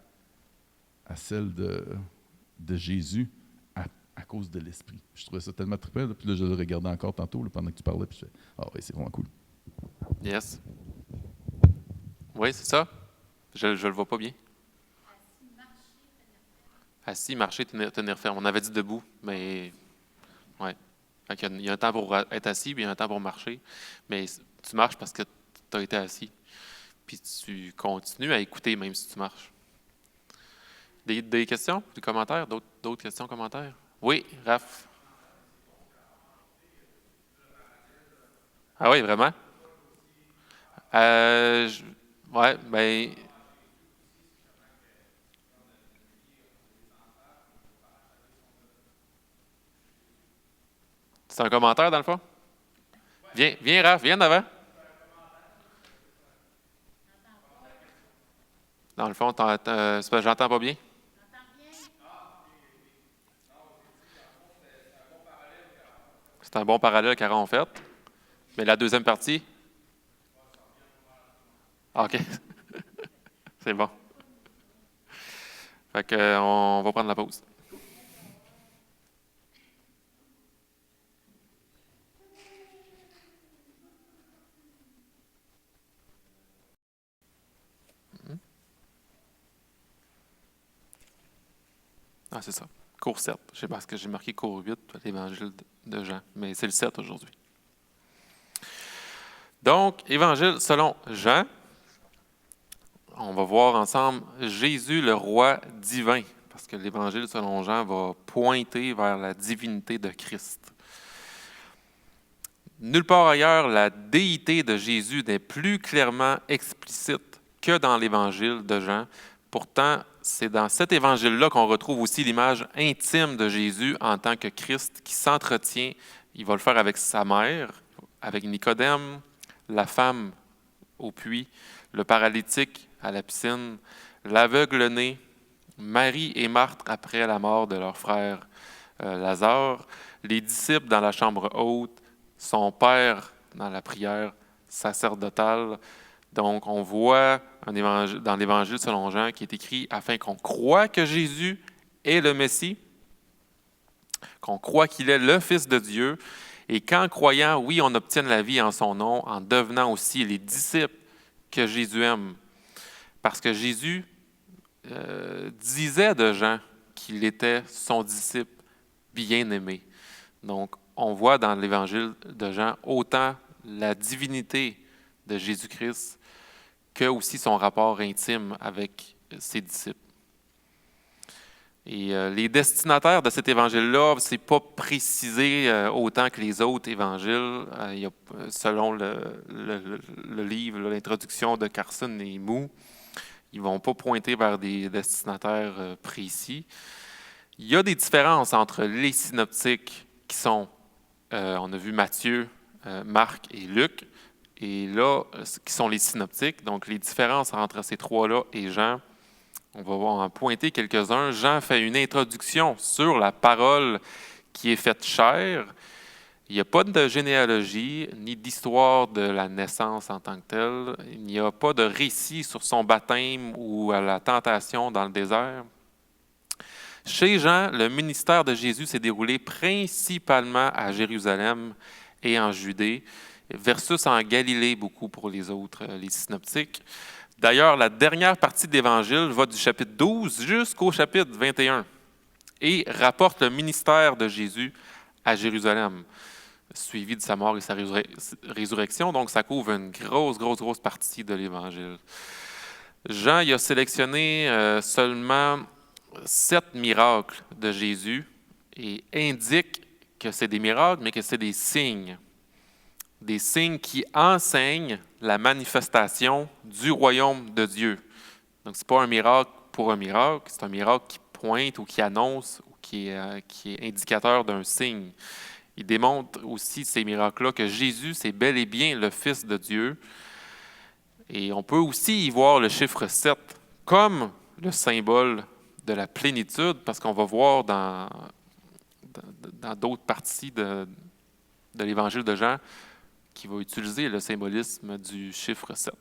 celle de Jésus à cause de l'Esprit. Je trouvais ça tellement trippant, puis là, je le regardais encore tantôt, là, pendant que tu parlais, puis je fais, ah oui, c'est vraiment cool. Yes. Oui, c'est ça. Je le vois pas bien. Assis, marcher, tenir ferme. On avait dit debout, mais ouais. Il y a un temps pour être assis, puis il y a un temps pour marcher. Mais tu marches parce que tu as été assis. Puis tu continues à écouter même si tu marches. Des questions, des commentaires, d'autres questions, commentaires? Oui, Raph. Ah oui, vraiment? Ouais, ben. C'est un commentaire, dans le fond? Viens, Raph, viens d'avant. Dans le fond, c'est parce que j'entends pas bien. C'est un bon parallèle qu'Aaron a fait. Mais la deuxième partie? OK. C'est bon. Fait que, on va prendre la pause. Ah, c'est ça. Cours 7. Je sais parce que j'ai marqué cours 8, l'évangile de Jean. Mais c'est le 7 aujourd'hui. Donc, évangile selon Jean. On va voir ensemble Jésus, le roi divin. Parce que l'évangile selon Jean va pointer vers la divinité de Christ. Nulle part ailleurs, la déité de Jésus n'est plus clairement explicite que dans l'évangile de Jean. Pourtant, c'est dans cet évangile-là qu'on retrouve aussi l'image intime de Jésus en tant que Christ qui s'entretient. Il va le faire avec sa mère, avec Nicodème, la femme au puits, le paralytique à la piscine, l'aveugle-né, Marie et Marthe après la mort de leur frère Lazare, les disciples dans la chambre haute, son père dans la prière sacerdotale. Donc, on voit dans l'Évangile selon Jean qui est écrit afin qu'on croie que Jésus est le Messie, qu'on croit qu'il est le Fils de Dieu, et qu'en croyant, oui, on obtienne la vie en son nom, en devenant aussi les disciples que Jésus aime. Parce que Jésus disait de Jean qu'il était son disciple bien-aimé. Donc, on voit dans l'Évangile de Jean autant la divinité de Jésus-Christ que aussi son rapport intime avec ses disciples. Et les destinataires de cet évangile-là, ce n'est pas précisé autant que les autres évangiles. Selon le livre, l'introduction de Carson et Mou, ils ne vont pas pointer vers des destinataires précis. Il y a des différences entre les synoptiques qui sont, on a vu Matthieu, Marc et Luc, et là, qui sont les synoptiques. Donc, les différences entre ces trois-là et Jean, on va en pointer quelques-uns. Jean fait une introduction sur la parole qui est faite chair. Il n'y a pas de généalogie, ni d'histoire de la naissance en tant que telle. Il n'y a pas de récit sur son baptême ou à la tentation dans le désert. Chez Jean, le ministère de Jésus s'est déroulé principalement à Jérusalem et en Judée, versus en Galilée beaucoup pour les autres, les synoptiques. D'ailleurs, la dernière partie de l'Évangile va du chapitre 12 jusqu'au chapitre 21 et rapporte le ministère de Jésus à Jérusalem, suivi de sa mort et sa résurrection. Donc, ça couvre une grosse partie de l'Évangile. Jean il a sélectionné seulement 7 miracles de Jésus et indique que c'est des miracles, mais que c'est des signes. Des signes qui enseignent la manifestation du royaume de Dieu. Donc, ce n'est pas un miracle pour un miracle, c'est un miracle qui pointe ou qui annonce ou qui est indicateur d'un signe. Il démontre aussi, ces miracles-là, que Jésus, c'est bel et bien le Fils de Dieu. Et on peut aussi y voir le chiffre 7 comme le symbole de la plénitude, parce qu'on va voir dans d'autres parties de l'Évangile de Jean qui va utiliser le symbolisme du chiffre 7.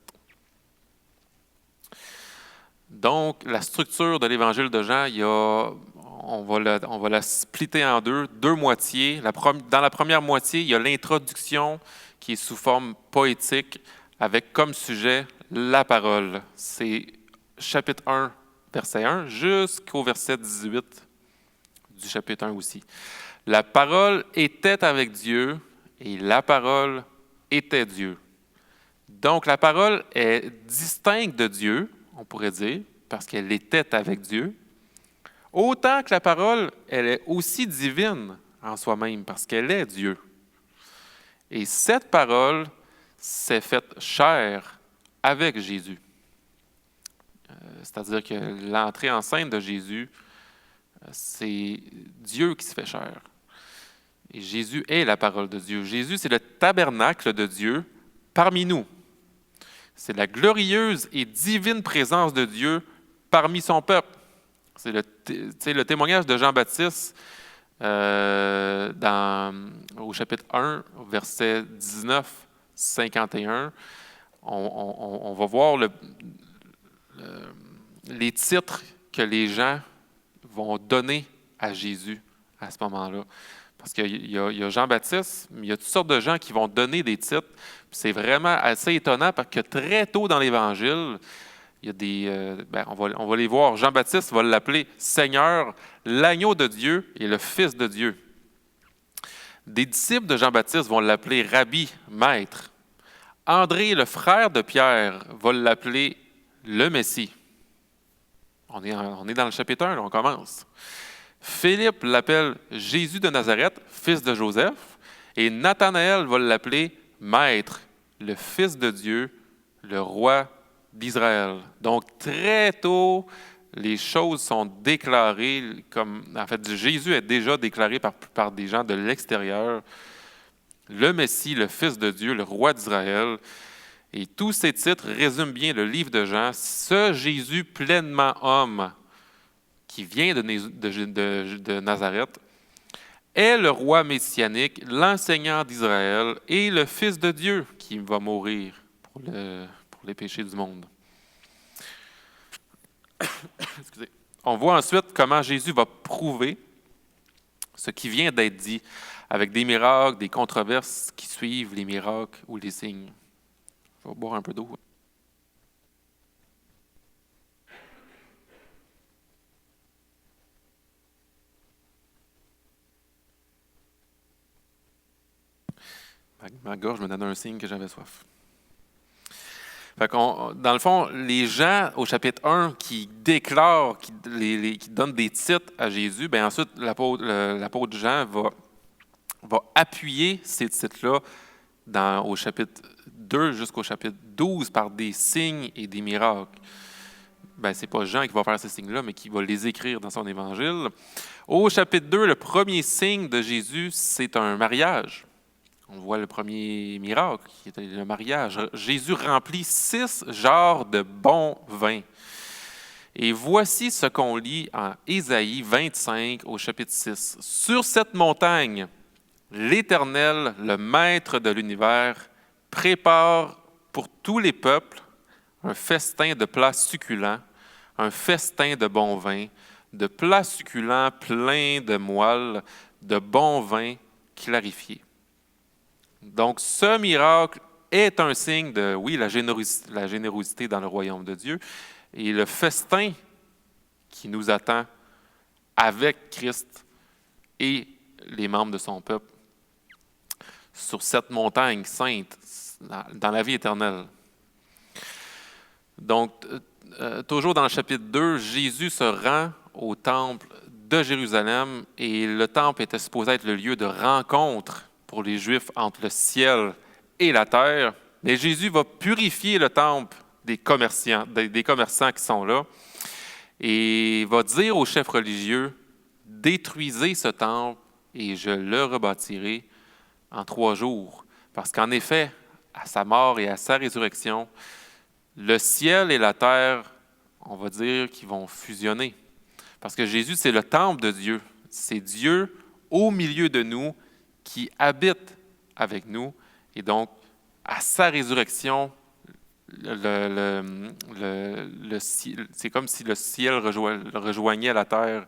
Donc, la structure de l'Évangile de Jean, on va la splitter en deux moitiés. Dans la première moitié, il y a l'introduction qui est sous forme poétique avec comme sujet la parole. C'est chapitre 1, verset 1, jusqu'au verset 18 du chapitre 1 aussi. La parole était avec Dieu et la parole était Dieu. Donc, la parole est distincte de Dieu, on pourrait dire, parce qu'elle était avec Dieu, autant que la parole, elle est aussi divine en soi-même, parce qu'elle est Dieu. Et cette parole s'est faite chair avec Jésus. C'est-à-dire que l'entrée en scène de Jésus, c'est Dieu qui se fait chair. Et Jésus est la parole de Dieu. Jésus, c'est le tabernacle de Dieu parmi nous. C'est la glorieuse et divine présence de Dieu parmi son peuple. C'est le témoignage de Jean-Baptiste au chapitre 1, verset 19, 51. On va voir les titres que les gens vont donner à Jésus à ce moment-là. Parce qu'il y a Jean-Baptiste, mais il y a toutes sortes de gens qui vont donner des titres. C'est vraiment assez étonnant parce que très tôt dans l'Évangile, il y a on va les voir. Jean-Baptiste va l'appeler Seigneur, l'agneau de Dieu et le Fils de Dieu. Des disciples de Jean-Baptiste vont l'appeler Rabbi, Maître. André, le frère de Pierre, va l'appeler le Messie. On est dans le chapitre 1, là, on commence. Philippe l'appelle Jésus de Nazareth, fils de Joseph, et Nathanaël va l'appeler Maître, le Fils de Dieu, le roi d'Israël. Donc, très tôt, les choses sont déclarées Jésus est déjà déclaré par des gens de l'extérieur. Le Messie, le Fils de Dieu, le roi d'Israël. Et tous ces titres résument bien le livre de Jean. Ce Jésus pleinement homme, qui vient de Nazareth, est le roi messianique, l'enseignant d'Israël et le Fils de Dieu qui va mourir pour les péchés du monde. Excusez. On voit ensuite comment Jésus va prouver ce qui vient d'être dit, avec des miracles, des controverses qui suivent les miracles ou les signes. Je vais boire un peu d'eau. Ma gorge me donne un signe que j'avais soif. Dans le fond, les gens au chapitre 1 qui déclarent, qui donnent des titres à Jésus, bien ensuite, l'apôtre Jean va appuyer ces titres-là au chapitre 2 jusqu'au chapitre 12 par des signes et des miracles. Ce n'est pas Jean qui va faire ces signes-là, mais qui va les écrire dans son évangile. Au chapitre 2, le premier signe de Jésus, c'est un mariage. On voit le premier miracle, qui est le mariage. Jésus remplit 6 jarres de bon vin. Et voici ce qu'on lit en Ésaïe 25 au chapitre 6. « Sur cette montagne, l'Éternel, le Maître de l'univers, prépare pour tous les peuples un festin de plats succulents, un festin de bon vin, de plats succulents pleins de moelle, de bon vin clarifié. » Donc, ce miracle est un signe de, oui, la générosité dans le royaume de Dieu et le festin qui nous attend avec Christ et les membres de son peuple sur cette montagne sainte, dans la vie éternelle. Donc, toujours dans le chapitre 2, Jésus se rend au temple de Jérusalem et le temple était supposé être le lieu de rencontre pour les Juifs entre le ciel et la terre. Mais Jésus va purifier le temple des commerçants qui sont là et va dire aux chefs religieux, « Détruisez ce temple et je le rebâtirai en 3 jours. » Parce qu'en effet, à sa mort et à sa résurrection, le ciel et la terre, on va dire qu'ils vont fusionner. Parce que Jésus, c'est le temple de Dieu. C'est Dieu au milieu de nous qui habite avec nous. Et donc, à sa résurrection, c'est comme si le ciel rejoignait la terre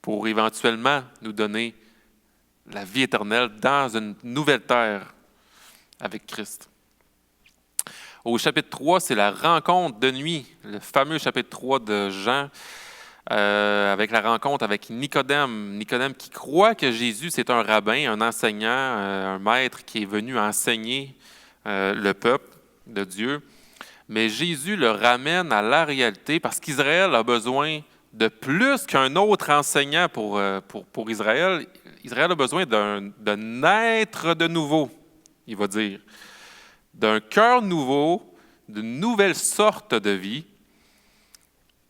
pour éventuellement nous donner la vie éternelle dans une nouvelle terre avec Christ. Au chapitre 3, c'est la rencontre de nuit, le fameux chapitre 3 de Jean, avec la rencontre avec Nicodème. Nicodème qui croit que Jésus, c'est un rabbin, un enseignant, un maître qui est venu enseigner le peuple de Dieu. Mais Jésus le ramène à la réalité parce qu'Israël a besoin de plus qu'un autre enseignant pour Israël. Israël a besoin de naître de nouveau, il va dire, d'un cœur nouveau, d'une nouvelle sorte de vie.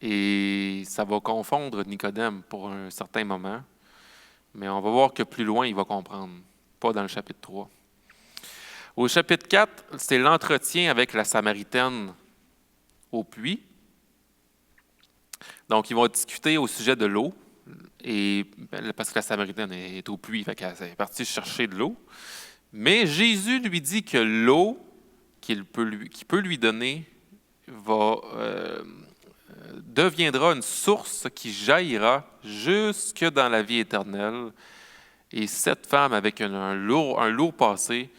Et ça va confondre Nicodème pour un certain moment, mais on va voir que plus loin, il va comprendre, pas dans le chapitre 3. Au chapitre 4, c'est l'entretien avec la Samaritaine au puits. Donc, ils vont discuter au sujet de l'eau, parce que la Samaritaine est au puits, fait qu'elle est partie chercher de l'eau. Mais Jésus lui dit que l'eau qu'il peut lui donner deviendra une source qui jaillira jusque dans la vie éternelle. Et cette femme, avec un lourd passé,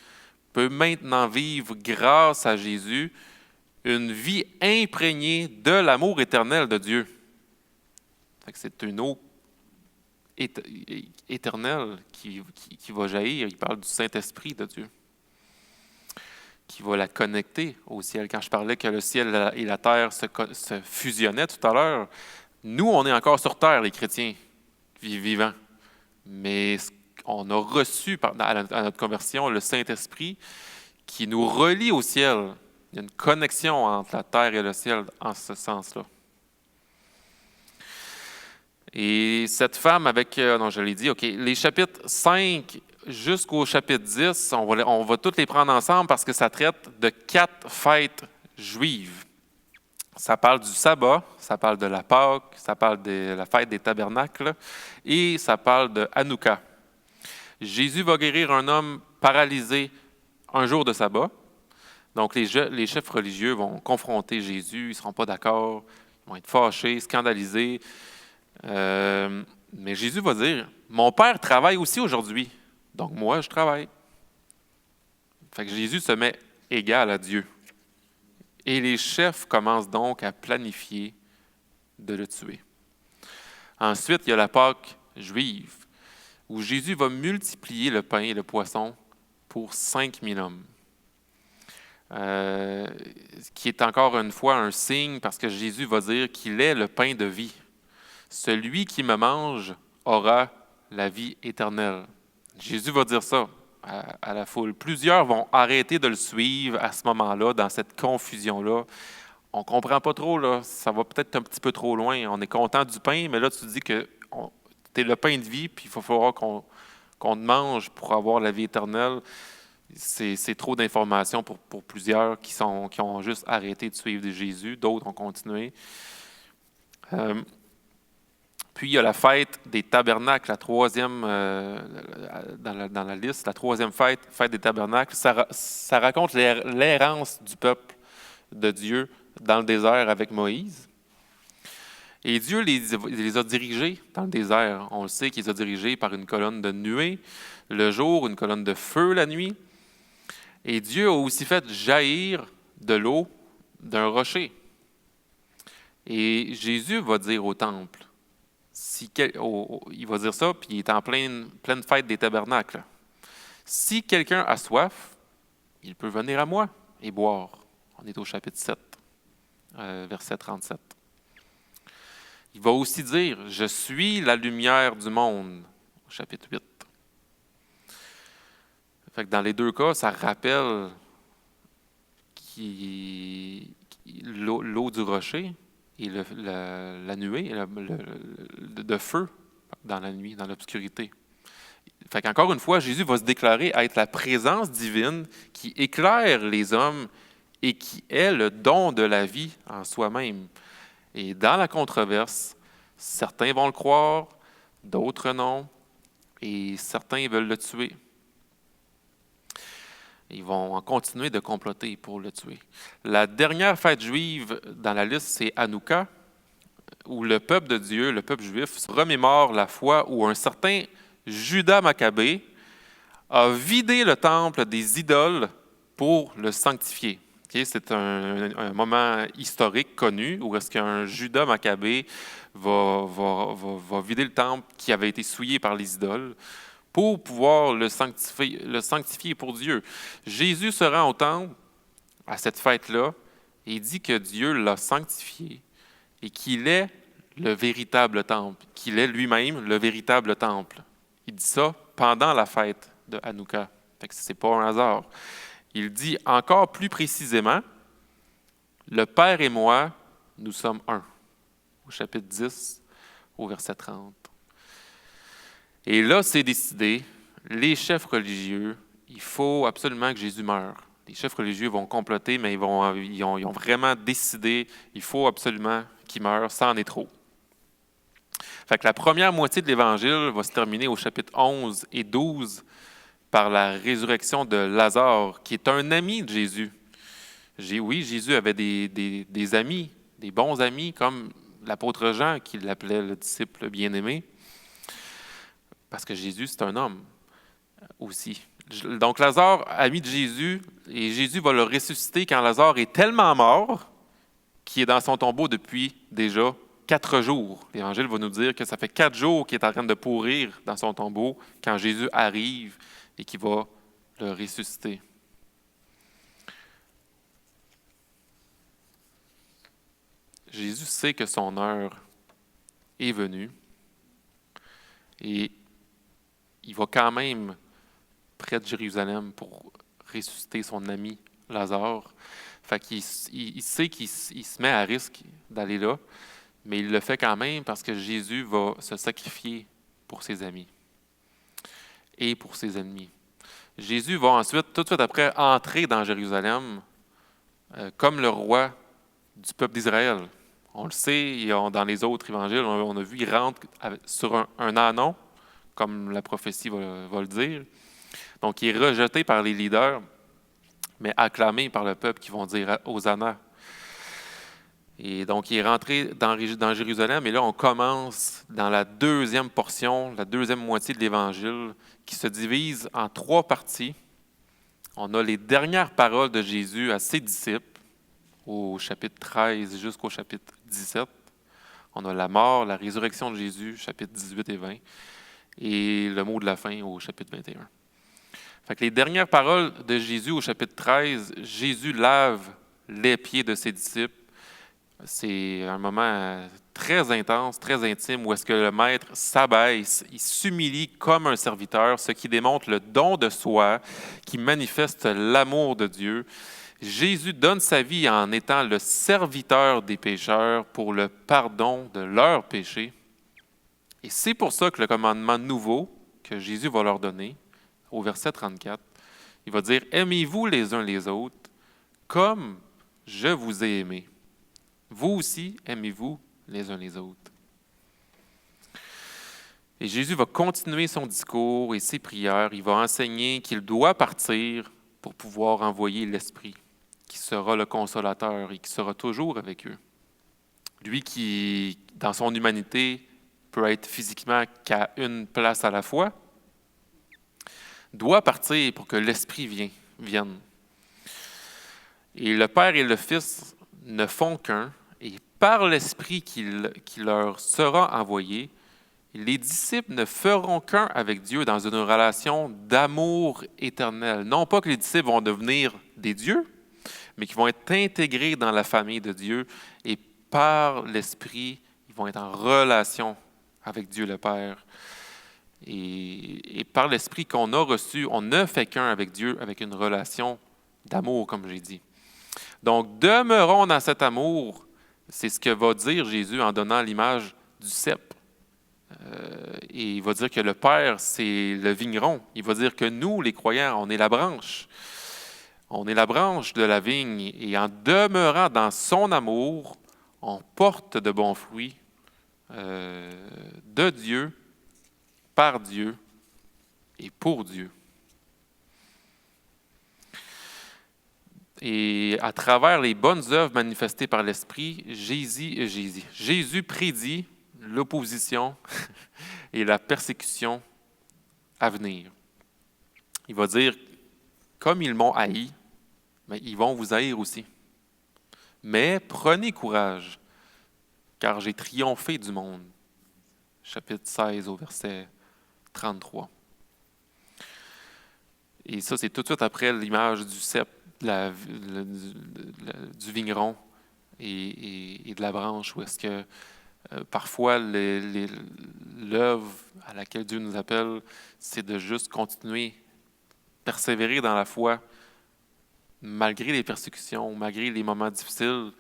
peut maintenant vivre, grâce à Jésus, une vie imprégnée de l'amour éternel de Dieu. C'est une eau éternelle qui va jaillir. Il parle du Saint-Esprit de Dieu, qui va la connecter au ciel. Quand je parlais que le ciel et la terre se fusionnaient tout à l'heure, nous, on est encore sur terre, les chrétiens vivants. Mais on a reçu à notre conversion le Saint-Esprit qui nous relie au ciel. Il y a une connexion entre la terre et le ciel en ce sens-là. Et cette femme avec, je l'ai dit, OK, les chapitres 5 jusqu'au chapitre 10, on va tous les prendre ensemble parce que ça traite de 4 fêtes juives. Ça parle du sabbat, ça parle de la Pâque, ça parle de la fête des tabernacles et ça parle de Hanouka. Jésus va guérir un homme paralysé un jour de sabbat. Donc les chefs religieux vont confronter Jésus, ils ne seront pas d'accord, ils vont être fâchés, scandalisés. Mais Jésus va dire, « Mon Père travaille aussi aujourd'hui, donc moi je travaille. » Fait que Jésus se met égal à Dieu. Et les chefs commencent donc à planifier de le tuer. Ensuite, il y a la Pâque juive, où Jésus va multiplier le pain et le poisson pour 5000 hommes. qui est encore une fois un signe parce que Jésus va dire qu'il est le pain de vie. Celui qui me mange aura la vie éternelle. Jésus va dire ça à la foule. Plusieurs vont arrêter de le suivre à ce moment-là, dans cette confusion-là. On ne comprend pas trop, là. Ça va peut-être un petit peu trop loin. On est content du pain, mais là, tu dis que tu es le pain de vie, puis il va falloir qu'on te mange pour avoir la vie éternelle. C'est trop d'informations pour plusieurs qui ont juste arrêté de suivre Jésus. D'autres ont continué. Puis, il y a la fête des tabernacles, la troisième dans la liste, la troisième fête des tabernacles. Ça raconte l'errance du peuple de Dieu dans le désert avec Moïse. Et Dieu les a dirigés dans le désert. On le sait qu'il les a dirigés par une colonne de nuée le jour, une colonne de feu la nuit. Et Dieu a aussi fait jaillir de l'eau d'un rocher. Et Jésus va dire au temple, il va dire ça, puis il est en pleine fête des tabernacles. Si quelqu'un a soif, il peut venir à moi et boire. On est au chapitre 7, verset 37. Il va aussi dire, je suis la lumière du monde, au chapitre 8. Fait que dans les deux cas, ça rappelle l'eau du rocher et la nuée de feu dans la nuit, dans l'obscurité. Fait qu'encore une fois, Jésus va se déclarer être la présence divine qui éclaire les hommes et qui est le don de la vie en soi-même. Et dans la controverse, certains vont le croire, d'autres non, et certains veulent le tuer. Ils vont en continuer de comploter pour le tuer. La dernière fête juive dans la liste, c'est Hanouka, où le peuple de Dieu, le peuple juif, se remémore la fois où un certain Judas Maccabée a vidé le temple des idoles pour le sanctifier. Okay? C'est un moment historique connu où est-ce qu'un Judas Maccabée va vider le temple qui avait été souillé par les idoles pour pouvoir le sanctifier pour Dieu. Jésus se rend au temple à cette fête-là et dit que Dieu l'a sanctifié et qu'il est le véritable temple, qu'il est lui-même le véritable temple. Il dit ça pendant la fête de Hanouka. Ce n'est pas un hasard. Il dit encore plus précisément, le Père et moi, nous sommes un, au chapitre 10, au verset 30. Et là, c'est décidé, les chefs religieux, il faut absolument que Jésus meure. Les chefs religieux vont comploter, mais ils ont vraiment décidé, il faut absolument qu'il meure, ça en est trop. Fait que la première moitié de l'Évangile va se terminer au chapitre 11 et 12 par la résurrection de Lazare, qui est un ami de Jésus. Oui, Jésus avait des amis, des bons amis, comme l'apôtre Jean, qui l'appelait le disciple bien-aimé. Parce que Jésus, c'est un homme aussi. Donc Lazare, ami de Jésus, et Jésus va le ressusciter quand Lazare est tellement mort qu'il est dans son tombeau depuis déjà 4 jours. L'Évangile va nous dire que ça fait 4 jours qu'il est en train de pourrir dans son tombeau quand Jésus arrive et qu'il va le ressusciter. Jésus sait que son heure est venue et il va quand même près de Jérusalem pour ressusciter son ami Lazare. Fait qu'il sait qu'il se met à risque d'aller là, mais il le fait quand même parce que Jésus va se sacrifier pour ses amis et pour ses ennemis. Jésus va ensuite, tout de suite après, entrer dans Jérusalem comme le roi du peuple d'Israël. On le sait, dans les autres évangiles, on a vu, il rentre sur un ânon, comme la prophétie va le dire. Donc, il est rejeté par les leaders, mais acclamé par le peuple qui vont dire « Hosanna ». Et donc, il est rentré dans Jérusalem, et là, on commence dans la deuxième portion, la deuxième moitié de l'Évangile, qui se divise en 3 parties. On a les dernières paroles de Jésus à ses disciples, au chapitre 13 jusqu'au chapitre 17. On a la mort, la résurrection de Jésus, chapitres 18 et 20, et le mot de la fin au chapitre 21. Fait que les dernières paroles de Jésus au chapitre 13, Jésus lave les pieds de ses disciples. C'est un moment très intense, très intime, où est-ce que le maître s'abaisse, il s'humilie comme un serviteur, ce qui démontre le don de soi, qui manifeste l'amour de Dieu. Jésus donne sa vie en étant le serviteur des pécheurs pour le pardon de leurs péchés. Et c'est pour ça que le commandement nouveau que Jésus va leur donner, au verset 34, il va dire « Aimez-vous les uns les autres comme je vous ai aimé. Vous aussi, aimez-vous les uns les autres. » Et Jésus va continuer son discours et ses prières. Il va enseigner qu'il doit partir pour pouvoir envoyer l'Esprit, qui sera le consolateur et qui sera toujours avec eux. Lui qui, dans son humanité, peut être physiquement qu'à une place à la fois, doit partir pour que l'Esprit vienne. Et le Père et le Fils ne font qu'un, et par l'Esprit qui leur sera envoyé, les disciples ne feront qu'un avec Dieu dans une relation d'amour éternel. Non pas que les disciples vont devenir des dieux, mais qu'ils vont être intégrés dans la famille de Dieu, et par l'Esprit, ils vont être en relation avec Dieu le Père. Et par l'Esprit qu'on a reçu, on ne fait qu'un avec Dieu, avec une relation d'amour, comme j'ai dit. Donc, demeurons dans cet amour, c'est ce que va dire Jésus en donnant l'image du cep. Et il va dire que le Père, c'est le vigneron. Il va dire que nous, les croyants, on est la branche. On est la branche de la vigne. Et en demeurant dans son amour, on porte de bons fruits de Dieu, par Dieu et pour Dieu. Et à travers les bonnes œuvres manifestées par l'Esprit, Jésus prédit l'opposition et la persécution à venir. Il va dire, comme ils m'ont haï, mais ils vont vous haïr aussi. Mais prenez courage, car j'ai triomphé du monde. Chapitre 16 au verset 33. Et ça, c'est tout de suite après l'image du cep, du vigneron et de la branche, où est-ce que parfois l'œuvre à laquelle Dieu nous appelle, c'est de juste continuer, persévérer dans la foi, malgré les persécutions, malgré les moments difficiles.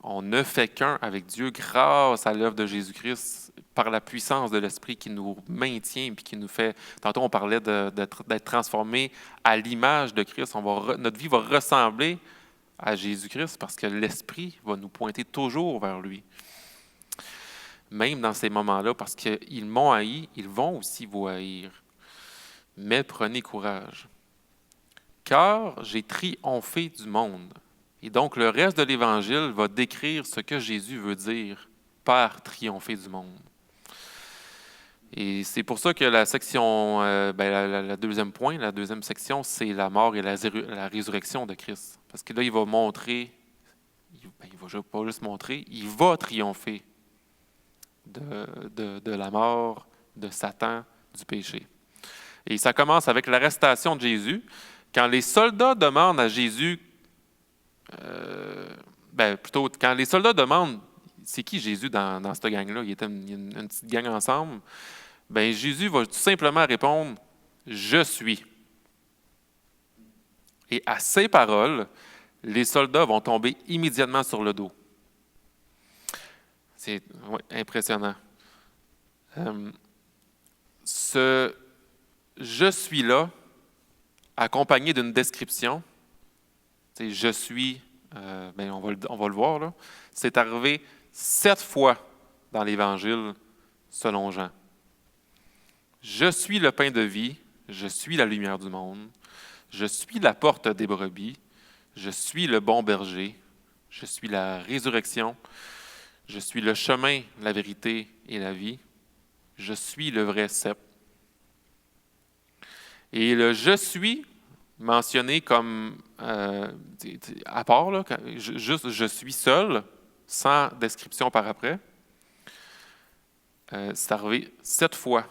On ne fait qu'un avec Dieu grâce à l'œuvre de Jésus-Christ, par la puissance de l'Esprit qui nous maintient et qui nous fait... Tantôt, on parlait d'être transformé à l'image de Christ. Notre vie va ressembler à Jésus-Christ parce que l'Esprit va nous pointer toujours vers lui. Même dans ces moments-là, parce qu'ils m'ont haï, ils vont aussi vous haïr. Mais prenez courage, car j'ai triomphé du monde. Et donc, le reste de l'Évangile va décrire ce que Jésus veut dire par triompher du monde. Et c'est pour ça que la section, la deuxième point, la deuxième section, c'est la mort et la résurrection de Christ. Parce que là, il va montrer, il va pas juste montrer, il va triompher de la mort, de Satan, du péché. Et ça commence avec l'arrestation de Jésus. Quand les soldats demandent à Jésus, quand les soldats demandent c'est qui Jésus dans cette gang-là, il était une petite gang ensemble, Jésus va tout simplement répondre « Je suis ». Et à ces paroles, les soldats vont tomber immédiatement sur le dos. C'est impressionnant. Ce « Je suis là », accompagné d'une description, c'est « Je suis », on va le voir, là, c'est arrivé 7 fois dans l'Évangile selon Jean. Je suis le pain de vie, je suis la lumière du monde, je suis la porte des brebis, je suis le bon berger, je suis la résurrection, je suis le chemin, la vérité et la vie, je suis le vrai cep. Et le « je suis » mentionné comme à part, là, juste « je suis seul », sans description par après, c'est arrivé 7 fois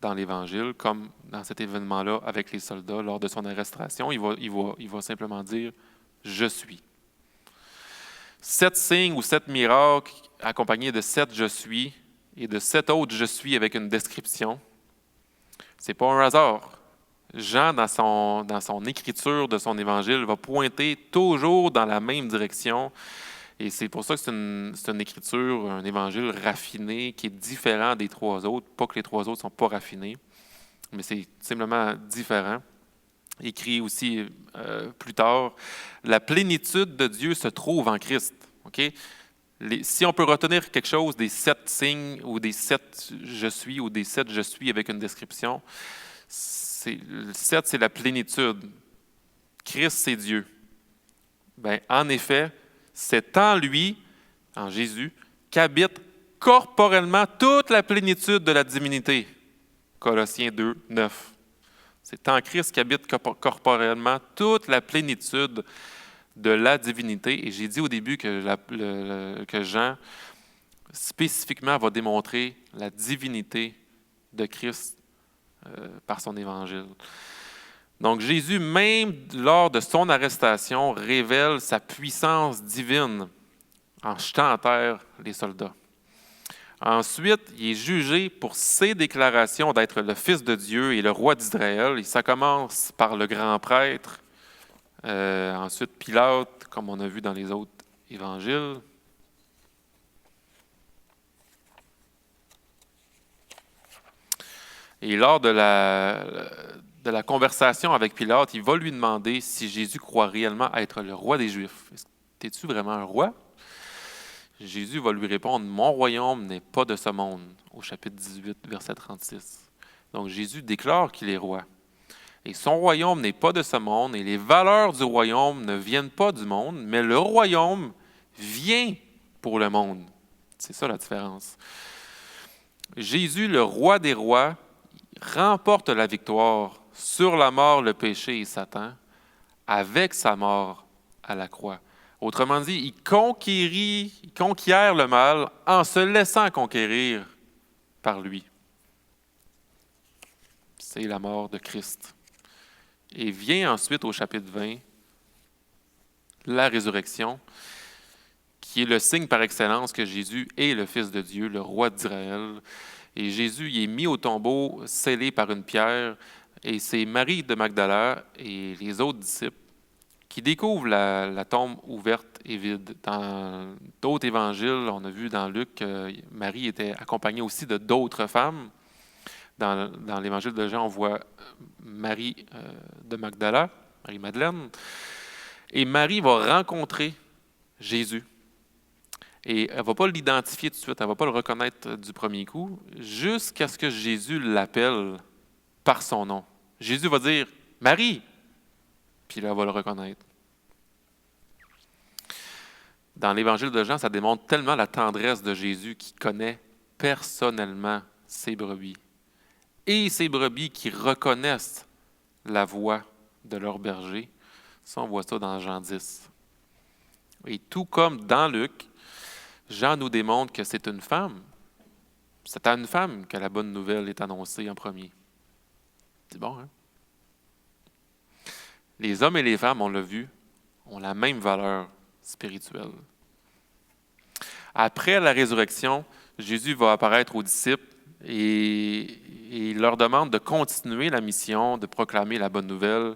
dans l'Évangile, comme dans cet événement-là avec les soldats lors de son arrestation. Il va simplement dire « Je suis ». 7 signes ou 7 miracles accompagnés de 7 « Je suis » et de 7 autres « Je suis » avec une description. Ce n'est pas un hasard. Jean, dans son écriture de son évangile, va pointer toujours dans la même direction. Et c'est pour ça que c'est une écriture, un évangile raffiné qui est différent des 3 autres. Pas que les 3 autres ne sont pas raffinés, mais c'est simplement différent. Écrit aussi plus tard, la plénitude de Dieu se trouve en Christ. Okay? Si on peut retenir quelque chose des 7 signes ou des 7 « Je suis » ou des 7 « Je suis » avec une description, le 7, c'est la plénitude. Christ, c'est Dieu. Bien, en effet, c'est en lui, en Jésus, qu'habite corporellement toute la plénitude de la divinité. Colossiens 2, 9. C'est en Christ qu'habite corporellement toute la plénitude de la divinité. Et j'ai dit au début que Jean, spécifiquement, va démontrer la divinité de Christ par son évangile. Donc Jésus, même lors de son arrestation, révèle sa puissance divine en jetant à terre les soldats. Ensuite, il est jugé pour ses déclarations d'être le Fils de Dieu et le roi d'Israël. Et ça commence par le grand prêtre, ensuite Pilate, comme on a vu dans les autres évangiles. Et lors de la conversation avec Pilate, il va lui demander si Jésus croit réellement être le roi des Juifs. Es-tu vraiment un roi? Jésus va lui répondre, « Mon royaume n'est pas de ce monde », au chapitre 18, verset 36. Donc Jésus déclare qu'il est roi. Et son royaume n'est pas de ce monde, et les valeurs du royaume ne viennent pas du monde, mais le royaume vient pour le monde. C'est ça la différence. Jésus, le roi des rois, remporte la victoire sur la mort, le péché et Satan avec sa mort à la croix. Autrement dit, il conquiert le mal en se laissant conquérir par lui. C'est la mort de Christ. Et vient ensuite au chapitre 20, la résurrection, qui est le signe par excellence que Jésus est le Fils de Dieu, le roi d'Israël. Et Jésus il est mis au tombeau, scellé par une pierre, et c'est Marie de Magdala et les autres disciples qui découvrent la tombe ouverte et vide. Dans d'autres évangiles, on a vu dans Luc que Marie était accompagnée aussi de d'autres femmes. Dans l'évangile de Jean, on voit Marie de Magdala, Marie-Madeleine, et Marie va rencontrer Jésus. Et elle ne va pas l'identifier tout de suite, elle ne va pas le reconnaître du premier coup, jusqu'à ce que Jésus l'appelle par son nom. Jésus va dire « Marie », puis là, elle va le reconnaître. Dans l'évangile de Jean, ça démontre tellement la tendresse de Jésus qui connaît personnellement ses brebis. Et ces brebis qui reconnaissent la voix de leur berger. Ça, on voit ça dans Jean 10. Et tout comme dans Luc, Jean nous démontre que c'est une femme. C'est à une femme que la bonne nouvelle est annoncée en premier. C'est bon, hein? Les hommes et les femmes, on l'a vu, ont la même valeur spirituelle. Après la résurrection, Jésus va apparaître aux disciples et il leur demande de continuer la mission, de proclamer la bonne nouvelle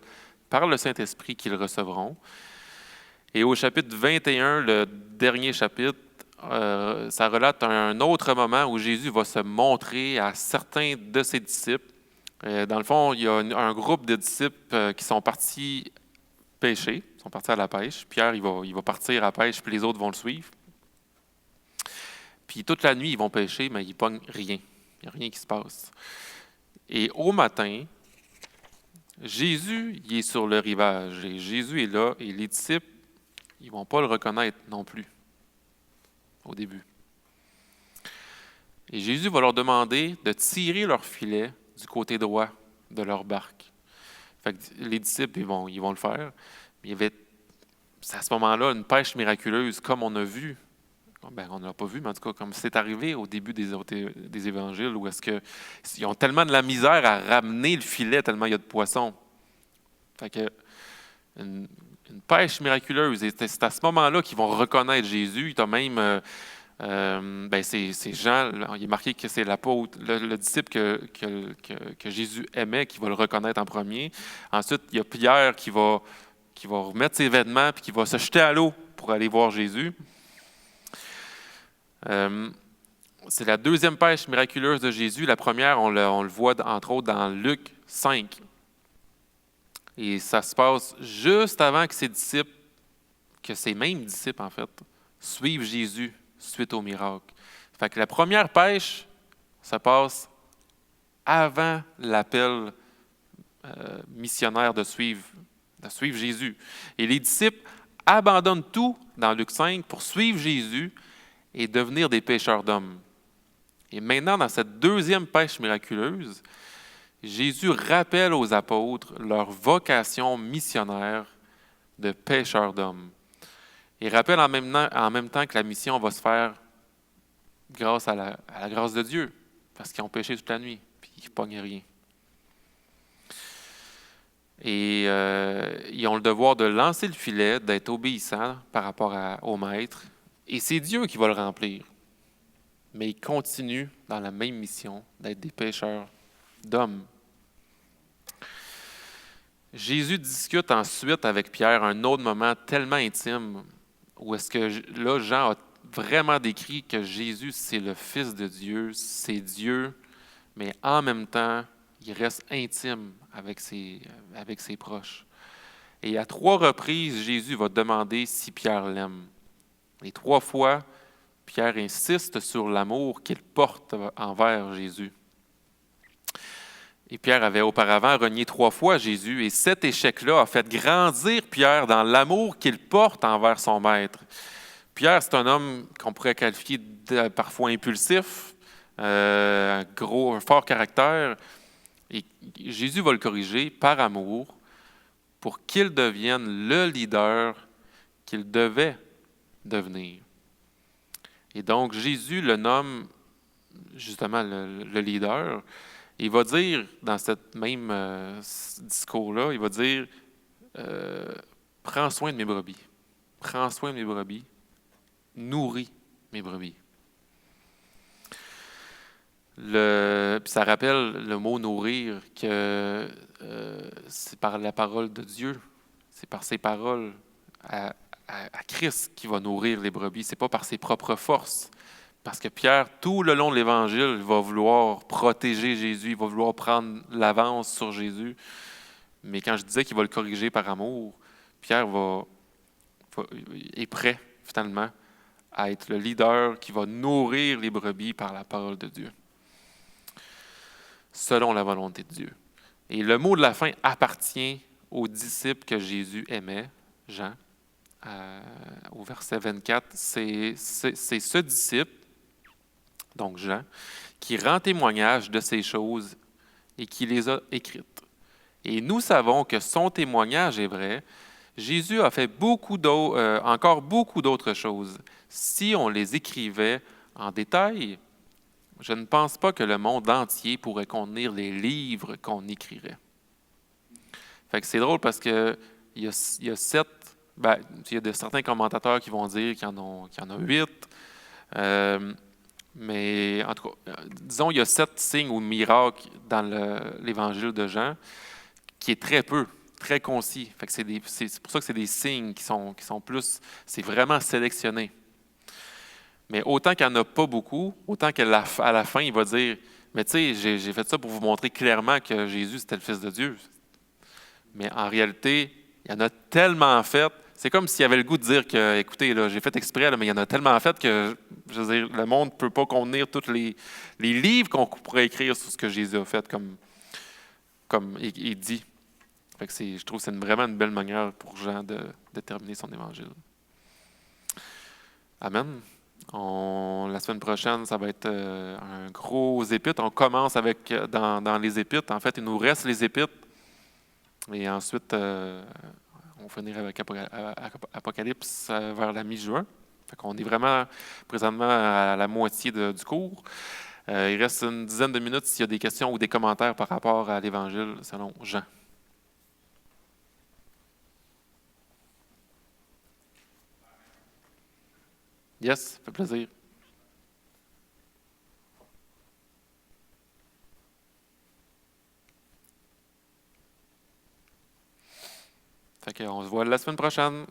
par le Saint-Esprit qu'ils recevront. Et au chapitre 21, le dernier chapitre, ça relate un autre moment où Jésus va se montrer à certains de ses disciples. Dans le fond, il y a un groupe de disciples qui sont partis pêcher, sont partis à la pêche. Pierre, il va partir à la pêche, puis les autres vont le suivre. Puis toute la nuit, ils vont pêcher, mais ils ne pognent rien. Il n'y a rien qui se passe. Et au matin, Jésus, il est sur le rivage. Et Jésus est là, et les disciples, ils ne vont pas le reconnaître non plus, au début. Et Jésus va leur demander de tirer leur filet du côté droit de leur barque. Fait que les disciples, ils vont le faire. Mais il y avait, à ce moment-là, une pêche miraculeuse, comme on a vu ben, on ne l'a pas vu, mais en tout cas, comme c'est arrivé au début des évangiles, où est-ce qu'ils ont tellement de la misère à ramener le filet tellement il y a de poissons. Fait que une pêche miraculeuse. Et c'est à ce moment-là qu'ils vont reconnaître Jésus. Il y a même c'est Jean, il est marqué que c'est l'apôtre, le disciple que Jésus aimait, qui va le reconnaître en premier. Ensuite, il y a Pierre qui va remettre ses vêtements et qui va se jeter à l'eau pour aller voir Jésus. C'est la deuxième pêche miraculeuse de Jésus. La première, on le voit entre autres dans Luc 5. Et ça se passe juste avant que ces mêmes disciples, en fait, suivent Jésus suite au miracle. Fait que la première pêche, ça passe avant l'appel missionnaire de suivre Jésus. Et les disciples abandonnent tout dans Luc 5 pour suivre Jésus et devenir des pêcheurs d'hommes. Et maintenant, dans cette deuxième pêche miraculeuse, Jésus rappelle aux apôtres leur vocation missionnaire de pêcheurs d'hommes. Il rappelle en même temps que la mission va se faire grâce à la grâce de Dieu, parce qu'ils ont péché toute la nuit, puis ils ne pognent rien. Et ils ont le devoir de lancer le filet, d'être obéissants par rapport au maître, et c'est Dieu qui va le remplir. Mais ils continuent dans la même mission d'être des pêcheurs d'hommes. Jésus discute ensuite avec Pierre un autre moment tellement intime où est-ce que là, Jean a vraiment décrit que Jésus, c'est le Fils de Dieu, c'est Dieu, mais en même temps, il reste intime avec ses proches. Et à 3 reprises, Jésus va demander si Pierre l'aime. Et 3 fois, Pierre insiste sur l'amour qu'il porte envers Jésus. Et Pierre avait auparavant renié 3 fois Jésus, et cet échec-là a fait grandir Pierre dans l'amour qu'il porte envers son maître. Pierre, c'est un homme qu'on pourrait qualifier de parfois impulsif, un fort caractère, et Jésus va le corriger par amour pour qu'il devienne le leader qu'il devait devenir. Et donc, Jésus le nomme justement le leader. Il va dire, dans cette même discours-là, il va dire « Prends soin de mes brebis. Prends soin de mes brebis. Nourris mes brebis. » Puis ça rappelle le mot « nourrir » que c'est par la parole de Dieu. C'est par ses paroles à Christ qui va nourrir les brebis. Ce n'est pas par ses propres forces. Parce que Pierre, tout le long de l'Évangile, va vouloir protéger Jésus, il va vouloir prendre l'avance sur Jésus. Mais quand je disais qu'il va le corriger par amour, Pierre est prêt, finalement, à être le leader qui va nourrir les brebis par la parole de Dieu, selon la volonté de Dieu. Et le mot de la fin appartient aux disciples que Jésus aimait, Jean, au verset 24. C'est ce disciple, donc Jean, qui rend témoignage de ces choses et qui les a écrites. Et nous savons que son témoignage est vrai. Jésus a fait encore beaucoup d'autres choses. Si on les écrivait en détail, je ne pense pas que le monde entier pourrait contenir les livres qu'on écrirait. Fait que c'est drôle parce que il y a certains commentateurs qui vont dire qu'il y en a 8. Mais en tout cas, disons, il y a 7 signes ou miracles dans l'Évangile de Jean, qui est très peu, très concis. Fait que c'est pour ça que c'est des signes qui sont plus, c'est vraiment sélectionné. Mais autant qu'il n'y en a pas beaucoup, autant qu'à la fin, il va dire, mais tu sais, j'ai fait ça pour vous montrer clairement que Jésus, c'était le Fils de Dieu. Mais en réalité, il y en a tellement fait. C'est comme s'il y avait le goût de dire que, écoutez, là, j'ai fait exprès, là, mais il y en a tellement fait que, je veux dire, le monde ne peut pas contenir tous les livres qu'on pourrait écrire sur ce que Jésus a fait, comme il dit. Fait que je trouve que c'est vraiment une belle manière pour Jean de terminer son évangile. Amen. La semaine prochaine, ça va être un gros épître. On commence dans les épîtres. En fait, il nous reste les épîtres. Et ensuite, on finira avec Apocalypse vers la mi-juin. Fait qu'on est vraiment présentement à la moitié du cours. Il reste une dizaine de minutes s'il y a des questions ou des commentaires par rapport à l'Évangile selon Jean. Yes, ça fait plaisir. Fait qu'on se voit la semaine prochaine.